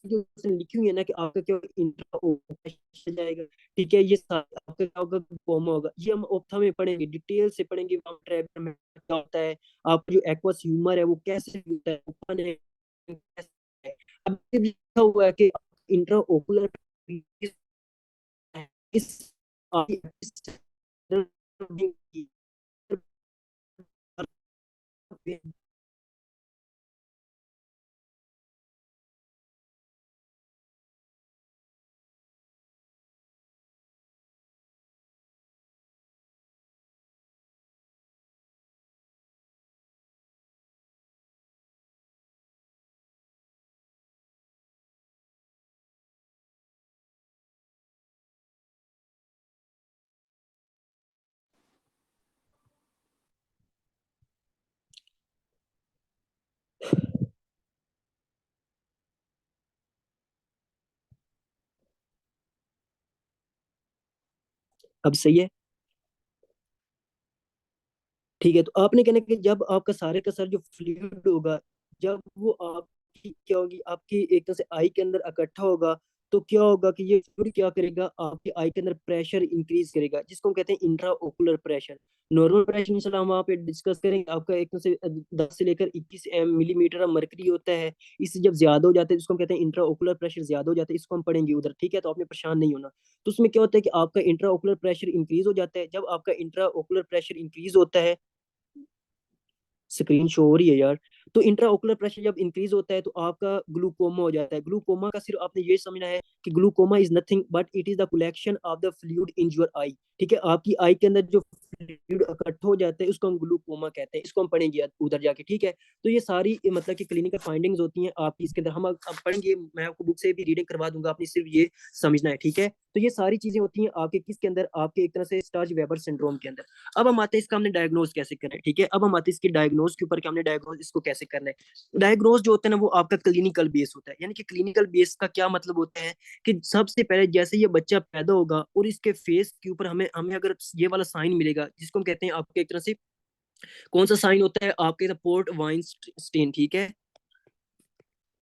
जो उसने लिखी हुई है ना कि आपका क्या इंट्रा जाएगा, ठीक है, ये आपका क्या होगा, कोमा होगा। ये हम ओप्था में पढ़ेंगे, डिटेल से पढ़ेंगे ट्रेवल में क्या होता है, आपका जो एक्वस ह्यूमर है वो कैसे होता है, ओपन है कैसे है। अब ये लिखा हुआ है कि इंट्रा ओकुलर इस अब सही है? ठीक है, तो आपने कहना कि जब आपका सारे का सारा जो फ्लूइड होगा, जब वो आपकी क्या होगी, आपकी एक तरह से आई के अंदर इकट्ठा होगा, तो क्या होगा कि ये फ्लूइड क्या करेगा, आपकी आई के अंदर प्रेशर इंक्रीज करेगा, जिसको हम कहते हैं intra ocular pressure. Normal pressure इंशाल्लाह हम वहाँ पे डिस्कस करेंगे, आपका एक तरह से 10 से लेकर 21 मिलीमीटर मरकरी होता है। इससे जब ज्यादा हो जाता है, इसको हम कहते हैं इंट्रा ओकुलर प्रेशर ज्यादा हो जाता है, इसको हम पढ़ेंगे उधर, ठीक है? तो आपने परेशान नहीं होना। तो उसमें क्या होता है कि आपका इंट्रा ओकुलर प्रेशर इंक्रीज हो जाता है। जब आपका इंट्रा ओकुलर प्रेशर इंक्रीज होता है, स्क्रीन शो हो रही है यार। तो इंट्रा ओकुलर प्रेशर जब इंक्रीज होता है, तो आपका ग्लूकोमा हो जाता है। ग्लूकोमा का सिर्फ आपने ये समझना है कि glaucoma is nothing but it is the collection of the fluid in your eye. ठीक है, आपकी आई के अंदर जो फ्लूइड इकट्ठा हो जाता है, उसको हम ग्लूकोमा कहते हैं। इसको हम पढ़ेंगे उधर जाके, ठीक है? तो ये सारी मतलब कि क्लिनिकल फाइंडिंग्स होती हैं आपकी इसके अंदर, हम अब पढ़ेंगे। मैं आपको बुक से भी रीडिंग करवा दूंगा, आपने सिर्फ ये समझना है, ठीक है? तो ये सारी चीजें होती हैं आपके किसके अंदर, आपके एक तरह से स्टार्च वेबर सिंड्रोम के अंदर। अब हम आते हैं इसका हमने डायग्नोज कैसे करना है, ठीक है? अब हम आते हैं इसके डायग्नोज के ऊपर कि हमने डायग्नोज इसको कैसे करना है। डायग्नोज जो होता है ना, वो आपका क्लिनिकल बेस होता है। यानी कि क्लिनिकल बेस का क्या मतलब होता है कि सबसे पहले जैसे ये बच्चा पैदा होगा और इसके फेस के ऊपर हमें हमें अगर ये वाला साइन मिलेगा, जिसको हम कहते हैं आपके एक तरह से, कौन सा साइन होता है आपके, पोर्ट वाइन स्टेन, ठीक है?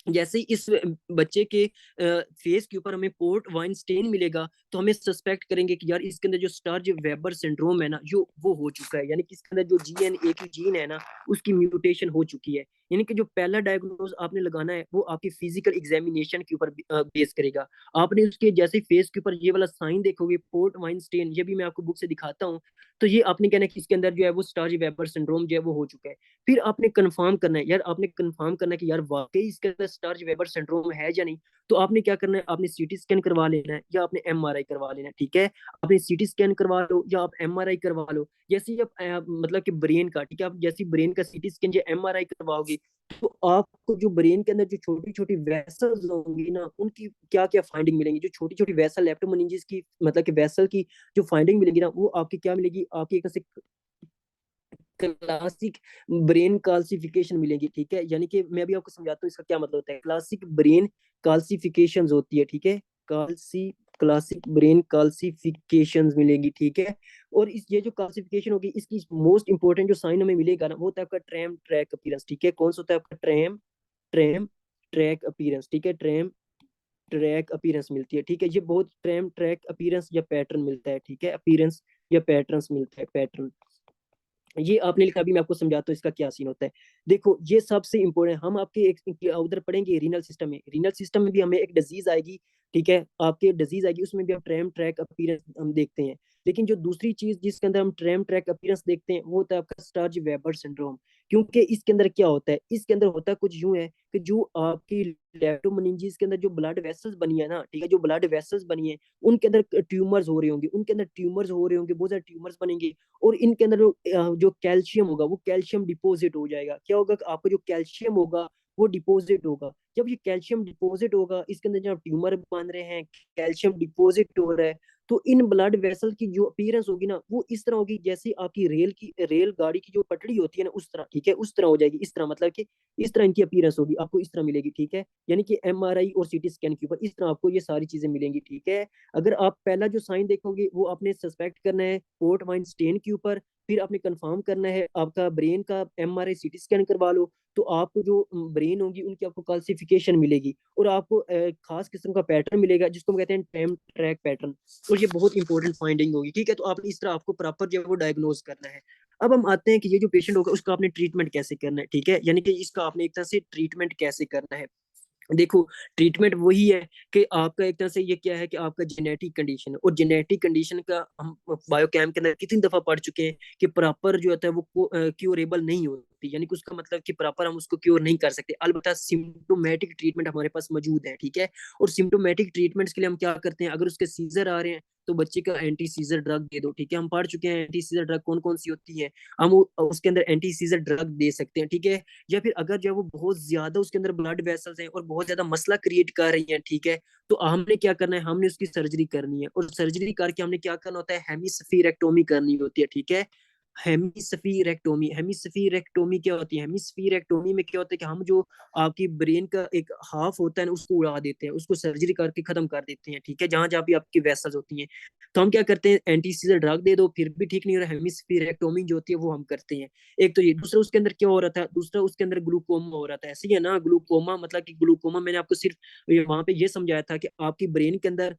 जैसे ही इस बच्चे के फेस के ऊपर हमें पोर्ट वाइन स्टेन मिलेगा, तो हमें सस्पेक्ट करेंगे कि यार इसके अंदर जो स्टार्च वेबर सिंड्रोम है ना, जो वो हो चुका है। यानी कि इसके अंदर जो जीएनए की जीन है ना, उसकी म्यूटेशन हो चुकी है। यानी कि जो पहला डायग्नोज आपने लगाना है, वो आपकी फिजिकल एग्जामिनेशन के ऊपर बेस करेगा। आपने उसके जैसे फेस के ऊपर ये वाला साइन देखोगे, पोर्ट वाइन स्टेन, ये भी मैं आपको बुक से दिखाता हूँ, तो ये आपने कहना है कि इसके अंदर जो है वो स्टार्च वेबर सिंड्रोम जो है वो हो चुका है। फिर आपने कंफर्म करना है, यार आपने कंफर्म करना है कि यार वाकई इसके अंदर स्टार्च वेबर सिंड्रोम है या नहीं। तो आपने क्या करना है, आपने सीटी स्कैन करवा लेना है या आपने एमआरआई करवा लेना है, ठीक है? आपने सीटी स्कैन करवा लो या आप एमआरआई करवा लो। जैसे ही आप मतलब कि ब्रेन का, ठीक है, आप जैसे ब्रेन का सीटी स्कैन या एमआरआई करवाओगे, तो आपको जो ब्रेन के अंदर जो छोटी छोटी वेसल्स होंगी ना, उनकी क्या क्या फाइंडिंग मिलेंगी, जो छोटी छोटी वेसल लेप्टोमेनिंजिस की मतलब कि वेसल की जो फाइंडिंग मिलेगी ना, वो आपकी क्या मिलेगी, आपकी एक क्लासिक ब्रेन काल्सिफिकेशन मिलेगी, ठीक है? यानी कि मैं भी आपको समझाता हूँ इसका क्या मतलब होता है। क्लासिक ब्रेन काल्सिफिकेशन होती है, ठीक है? काल्सी क्लासिक ब्रेन काल्सिफिकेशन मिलेंगी, ठीक है? और इस ये जो क्लासिफिकेशन होगी, इसकी मोस्ट इंपॉर्टेंट जो साइन हमें मिलेगा ना, वो होता है आपका ट्रैम ट्रैक अपीयरेंस, ठीक है? कौन सा होता है आपका ट्रैम ट्रैम ट्रैक अपीयरेंस, ठीक है? ट्रैम ट्रैक अपीयरेंस मिलती है, ठीक है? ये बहुत ट्रैम ट्रैक अपीयरेंस या पैटर्न मिलता है, ठीक है? अपीयरेंस या पैटर्न्स मिलता है, पैटर्न। ये आपने लिखा, अभी मैं आपको समझाता हूँ इसका क्या सीन होता है। देखो, ये सबसे इंपॉर्टेंट, हम आपके उधर पढ़ेंगे रीनल सिस्टम में। रीनल सिस्टम में भी हमें एक डिजीज आएगी, ठीक है? आपके डिजीज आएगी, उसमें भी हम ट्रैम ट्रैक अपीयरेंस हम देखते हैं। लेकिन जो दूसरी चीज जिसके अंदर हम ट्रैम ट्रैक अपीयरेंस देखते हैं, वो होता है आपका स्टार्च वेबर सिंड्रोम। क्योंकि इसके अंदर क्या होता है, इसके अंदर होता है कुछ यूं है कि जो आपकी लेप्टोमेनिंजिस के अंदर जो ब्लड वेसल्स बनी है ना, ठीक है, जो ब्लड वेसल्स बनी है, उनके अंदर ट्यूमर्स हो रहे होंगे, उनके अंदर ट्यूमर्स हो रहे होंगे, बहुत सारे ट्यूमर्स बनेंगे। और इनके अंदर जो कैल्शियम होगा, वो कैल्शियम डिपोजिट हो जाएगा। क्या होगा कि आपका जो कैल्शियम होगा, वो डिपोजिट होगा। जब ये कैल्शियम डिपोजिट होगा, इसके अंदर जब ट्यूमर बन रहे हैं, कैल्शियम डिपोजिट हो रहा है, तो इन ब्लड वेसल की जो अपीयरेंस होगी ना, वो इस तरह होगी जैसे आपकी रेल गाड़ी की जो पटड़ी होती है ना, उस तरह, ठीक है? उस तरह हो जाएगी, इस तरह मतलब कि इस तरह इनकी अपीयरेंस होगी, आपको इस तरह मिलेगी, ठीक है? यानी कि एमआरआई और सीटी स्कैन के ऊपर इस तरह आपको ये सारी चीजें मिलेंगी, ठीक है? अगर आप पहला जो साइन देखोगे, वो आपने सस्पेक्ट करना है पोर्ट वाइन स्टेन के ऊपर। फिर आपने कंफर्म करना है, आपका ब्रेन का एमआरआई सीटी स्कैन करवा लो, तो आपको जो ब्रेन होगी उनकी आपको क्लासिफिकेशन मिलेगी, और आपको खास किस्म का पैटर्न मिलेगा, जिसको हम कहते हैं टाइम ट्रैक पैटर्न। और ये बहुत इंपॉर्टेंट फाइंडिंग होगी, ठीक है? तो आपने इस तरह आपको प्रॉपर जो है वो डायग्नोज करना है। अब हम आते हैं कि ये जो पेशेंट होगा, उसका आपने ट्रीटमेंट कैसे करना है, ठीक है? यानी कि इसका आपने एक तरह से ट्रीटमेंट कैसे करना है। देखो, ट्रीटमेंट वही है कि आपका एक तरह से ये क्या है कि आपका जेनेटिक कंडीशन है, और जेनेटिक कंडीशन का हम बायोकेम के अंदर कितनी दफा पढ़ चुके हैं कि प्रॉपर जो होता है वो क्योरेबल नहीं होती। यानी कि उसका मतलब कि प्रॉपर हम उसको क्योर नहीं कर सकते। अलबत्ता सिम्टोमेटिक ट्रीटमेंट हमारे पास मौजूद है, ठीक है? और सिम्टोमेटिक ट्रीटमेंट्स के लिए हम क्या करते हैं, अगर उसके सीजर आ रहे हैं, तो बच्चे का एंटी सीजर ड्रग दे दो, ठीक है? हम पढ़ चुके हैं एंटी सीजर ड्रग कौन कौन सी होती है। हम उसके अंदर एंटी सीजर ड्रग दे सकते हैं, ठीक है? या फिर अगर जो है वो बहुत ज्यादा उसके अंदर ब्लड वेसल्स हैं और बहुत ज्यादा मसला क्रिएट कर रही हैं, ठीक है, तो हमने क्या करना है, हमने उसकी सर्जरी करनी है। और सर्जरी करके हमने क्या करना होता है, हेमिस्फीरेक्टोमी करनी होती है, ठीक है? हेमिस्फीरेक्टोमी। हेमिस्फीरेक्टोमी क्या होती है? हेमिस्फीरेक्टोमी में क्या होता है कि हम जो आपकी ब्रेन का एक हाफ होता है ना, उसको उड़ा देते हैं, उसको सर्जरी करके खत्म कर देते हैं, ठीक है, जहां जहां भी आपकी वेसल्स होती हैं। तो हम क्या करते हैं, एंटी सीजर ड्रग दे दो, फिर भी ठीक नहीं हो रहा, हेमिस्फीरेक्टोमी जो होती है वो हम करते हैं। एक तो ये, दूसरा उसके अंदर क्या हो रहा था, दूसरा उसके अंदर ग्लूकोमा हो रहा था, ऐसे ही है ना। ग्लूकोमा मतलब कि ग्लूकोमा मैंने आपको सिर्फ वहां पे ये समझाया था कि आपकी ब्रेन के अंदर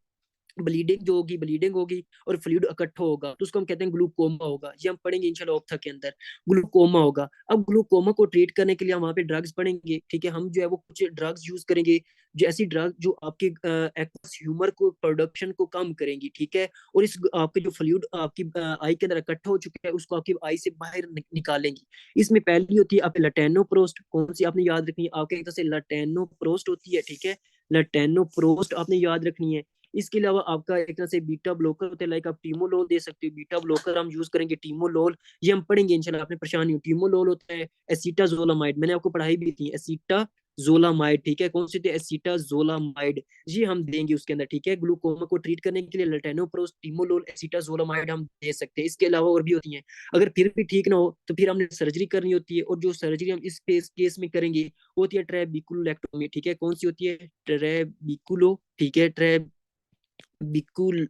ब्लीडिंग होगी और फ्लूइड इकट्ठा होगा, तो उसको हम कहते हैं ग्लूकोमा होगा। ये हम पढ़ेंगे इंशाल्लाह ऑप्था के अंदर, ग्लूकोमा होगा। अब ग्लूकोमा को ट्रीट करने के लिए हम वहाँ पे ड्रग्स पढ़ेंगे, ठीक है। हम जो है वो कुछ ड्रग्स यूज करेंगे, जो ऐसी ड्रग जो आपके एक्वस ह्यूमर को प्रोडक्शन को कम करेंगी, ठीक है। और इस आपके जो फ्लूइड आपकी आई के अंदर इकट्ठा हो चुका है, उसको आपकी आई से बाहर निकालेंगी। इसमें पहली होती है आपकी लटेनोप्रोस्ट। कौन सी आपने याद रखनी है? आपके एक तरह से लटेनोप्रोस्ट होती है, ठीक है। लटेनोप्रोस्ट आपने याद रखनी है। इसके अलावा आपका एक तरह से बीटा ब्लॉकर होता है, लाइक आप टीमोलोल दे सकते हो, बीटा ब्लॉकर हम यूज करेंगे, टीमोलोल। ये हम पढ़ेंगे इंशाल्लाह, आपने परेशान नहीं हो। टीमोलोल होता है, एसीटाजोलामाइड, मैंने आपको पढ़ाई भी थी, एसीटाजोलामाइड, ठीक है। कौन सी थी? एसीटाजोलामाइड, ये हम देंगे उसके अंदर, ठीक है। ग्लूकोमा को ट्रीट करने के लिए लटेनोप्रोस्ट, टीमोलोल, एसीटाजोलामाइड हम दे सकते हैं। इसके अलावा और भी होती हैं। अगर फिर भी ठीक ना हो तो फिर हमने सर्जरी करनी होती है, और जो सर्जरी हम इस केस में करेंगे वो होती है ट्रेबिकुलेक्टोमी, ठीक है। कौन सी होती है? ट्रेबिकुलो, ठीक है, बिकुल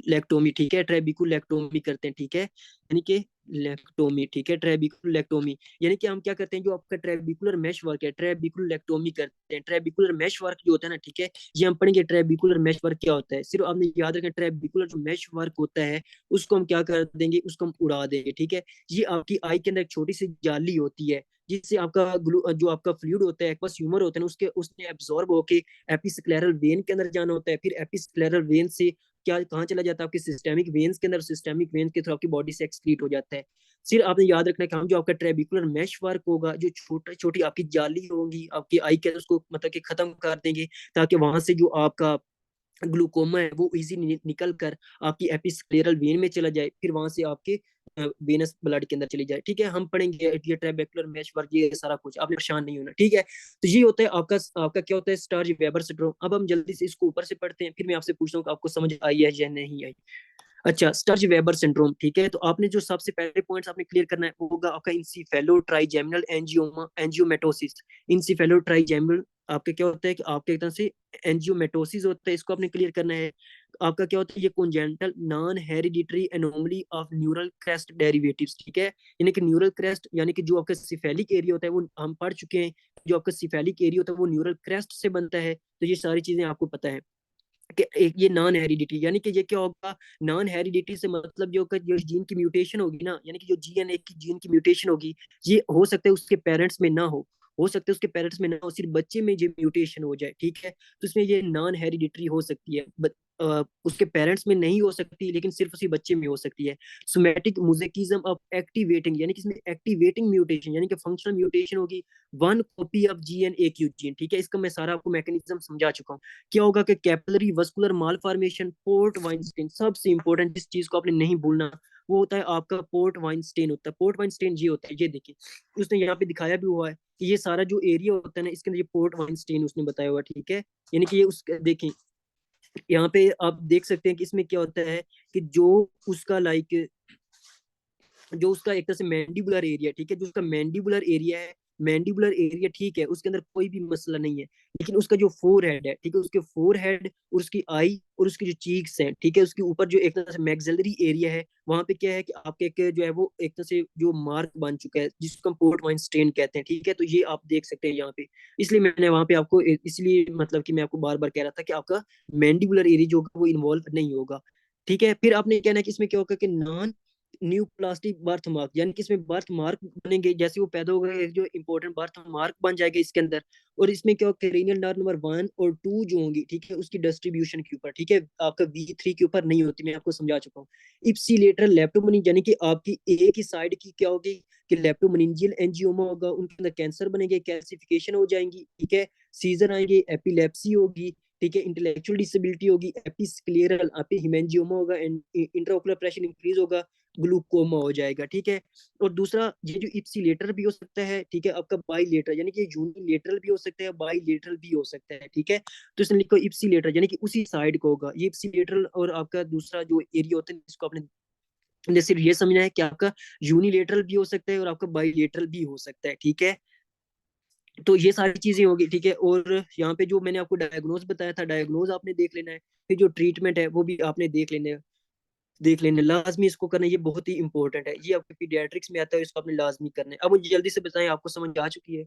लेक्टोमी, ठीक है। ट्रेबिकुल लेक्टोमी करते हैं, ठीक है, यानी कि लेक्टोमी, ठीक है, ट्रेबिकुल लेक्टोमी। यानी कि हम क्या करते हैं, जो आपका ट्रेबिकुलर मेश वर्क है, ट्रेबिकुल लेक्टोमी करते हैं। ट्रेबिकुलर मेश वर्क जो होता है ना, ठीक है, ये हम पढ़ेंगे ट्रेबिकुलर मेश वर्क क्या होता है। सिर्फ आपने याद रखें, ट्रेबिकुलर जो मेश वर्क होता है उसको हम क्या कर देंगे, उसको हम उड़ा देंगे, ठीक है। ये आपकी आई के अंदर एक छोटी सी जाली होती है, जिससे आपका जो आपका फ्लूइड होता है, एक्वस ह्यूमर होता है ना, उसके उसने एब्जॉर्ब होके एपिस्क्लेरल वेन के अंदर जाना होता है। फिर एपिस्क्लेरल वेन से क्या कहाँ चला जाता है? आपके सिस्टेमिक वेन्स के अंदर, सिस्टेमिक वेन्स के थ्रू आपकी बॉडी से एक्सक्रीट हो जाता है। सिर्फ आपने याद रखना है कि हम जो आपका ट्रेबिकुलर मैश वर्क होगा, जो छोटी छोटी आपकी जाली होगी आपकी आई के, उसको मतलब कि खत्म कर देंगे, ताकि वहां से जो आपका ग्लूकोमा है वो इजी निकल कर आपकी एपिस्क्लेरल वेन में चला जाए, फिर वहां से आपके वेनस ब्लड के अंदर चली जाए, ठीक है। हम पढ़ेंगे ये ट्राइबेकुलर मैश वर्क, ये सारा कुछ, आपने परेशान नहीं होना, ठीक है। तो ये होता है आपका आपका क्या होता है, स्टार्ज वेबर सिंड्रोम। अब हम जल्दी से इसको ऊपर से पढ़ते हैं, फिर मैं आपसे पूछता हूँ कि आपको समझ आई है या नहीं आई। अच्छा, स्टर्ज वेबर सिंड्रोम, ठीक है। तो आपने जो सबसे पहले पॉइंट्स आपने क्लियर करना है वो होगा आपका इंसिफेलो ट्राइजेमिनल एंजियोमा एंजियोमेटोसिस। इंसिफेलो ट्राइजेमिनल आपका क्या होता है कि आपके एक तरह से एंजियोमेटोसिस होता है, इसको आपने क्लियर करना है। आपका क्या होता है, ये congenital non hereditary anomaly of neural crest derivatives, ठीक है। यानी कि न्यूरल क्रेस्ट, यानी कि जो आपका सिफेलिक एरिया होता है वो हम पढ़ चुके हैं, जो आपका सिफेलिक एरिया होता है वो न्यूरल क्रेस्ट से बनता है। तो ये सारी चीजें आपको पता है कि एक ये नॉन हेरिडिटी, यानी कि ये क्या होगा, नॉन हेरिडिटी से मतलब जो जीन की म्यूटेशन होगी ना, यानी कि जो जीएनए की जीन की म्यूटेशन होगी, ये हो सकता है उसके पेरेंट्स में ना हो सकता है उसके पेरेंट्स में ना हो, सिर्फ बच्चे में ये म्यूटेशन हो जाए, ठीक है। तो इसमें ये नॉन हेरिडिटरी हो सकती है, उसके पेरेंट्स में नहीं हो सकती, लेकिन सिर्फ उसी बच्चे में हो सकती है। सोमैटिक मोजेकिज्म ऑफ एक्टिवेटिंग, यानी कि इसमें एक्टिवेटिंग म्यूटेशन, यानी कि फंक्शनल म्यूटेशन होगी, वन कॉपी ऑफ जीएनएक्यू जीन, ठीक है। इसका मैं सारा आपको मैकेनिज्म समझा चुका हूँ। क्या होगा कि capillary vascular malformation, port Weinstein, सबसे इंपॉर्टेंट जिस चीज को आपने नहीं भूलना वो होता है आपका पोर्ट वाइनस्टीन होता है। पोर्ट वाइनस्टीन ये होता है, ये देखिए उसने यहाँ पे दिखाया भी हुआ है कि ये सारा जो एरिया होता है ना, इसके अंदर ये पोर्ट वाइनस्टीन उसने बताया हुआ, ठीक है। यानी कि ये उस देखें, यहाँ पे आप देख सकते हैं कि इसमें क्या होता है कि जो उसका लाइक जो उसका एक तरह से मैंडिबुलर एरिया, ठीक है, जो उसका मैंडिबुलर एरिया है, मैंडिबुलर एरिया ठीक है, उसके अंदर कोई भी मसला नहीं है। लेकिन उसका जो फोर हेड है, ठीक है, उसके फोर हेड और उसकी आई और उसकी जो चीक्स हैं, ठीक है, उसके ऊपर जो एक तरह से मैक्सिलरी एरिया है, वहां पे क्या है कि आपके एक जो है वो एक तरह से जो मार्क बन चुका है, जिसको हम पोर्ट वाइन स्टेन कहते हैं, ठीक है। तो ये आप देख सकते हैं यहाँ पे, इसलिए मैंने वहां पे आपको इसलिए मतलब कि मैं आपको बार बार कह रहा था कि आपका मैंडिबुलर एरिया जो होगा वो इन्वॉल्व नहीं होगा, ठीक है। फिर आपने कहना है कि इसमें क्या होगा कि non new plastic birth mark, यानी कि इसमें बर्थ मार्क बनेंगे, जैसे वो पैदा होगा एक जो इंपॉर्टेंट बर्थ मार्क बन जाएगा इसके अंदर। और इसमें क्या क्रेनियल नर्व नंबर 1 और 2 जो होंगी, ठीक है, उसकी डिस्ट्रीब्यूशन के ऊपर, ठीक है, आपका V3 के ऊपर नहीं होती, मैं आपको समझा चुका हूँ। इप्सिलेटरल लेप्टोमनी, यानी कि आपकी एक ही साइड की क्या होगी कि लेप्टोमनिंजियल एंजियोमा होगा, उनके अंदर कैंसर बनेंगे, कैल्सिफिकेशन हो जाएंगी, ठीक है, सीजर आएंगे, एपिलेप्सी होगी, ठीक है, इंटेलेक्चुअल डिसेबिलिटी होगी, एपिस्क्लेरल आपे हिमेंजियोमा होगा, इंट्राओकुलर प्रेशर इंक्रीज होगा, ग्लूकोमा हो जाएगा, ठीक है। और दूसरा ये जो इप्सिलेटर भी हो सकता है, ठीक है, आपका बाईलेटर, यानी कि यूनिलेटरल भी हो सकता है, बाईलेटरल भी हो सकता है, ठीक है। तो इसमें लिखो इप्सिलेटर, यानी कि उसी साइड को होगा ये इप्सिलेटरल। और आपका दूसरा जो एरिया होता है जिसको आपने ने सिर्फ ये समझना है कि आपका यूनिलेटरल भी हो सकता है और आपका बाईलेटरल भी हो सकता है, ठीक है। तो ये सारी चीजें होगी, ठीक है। और यहाँ पे जो मैंने आपको डायग्नोज बताया था, डायग्नोज आपने देख लेना है, फिर जो ट्रीटमेंट है वो भी आपने देख लेना है, लाजमी इसको करना, ये बहुत ही इंपॉर्टेंट है, ये आपके पीडियाट्रिक्स में आता है, इसको आपने लाजमी करना है। अब मुझे जल्दी से बताएं, आपको समझ आ चुकी है?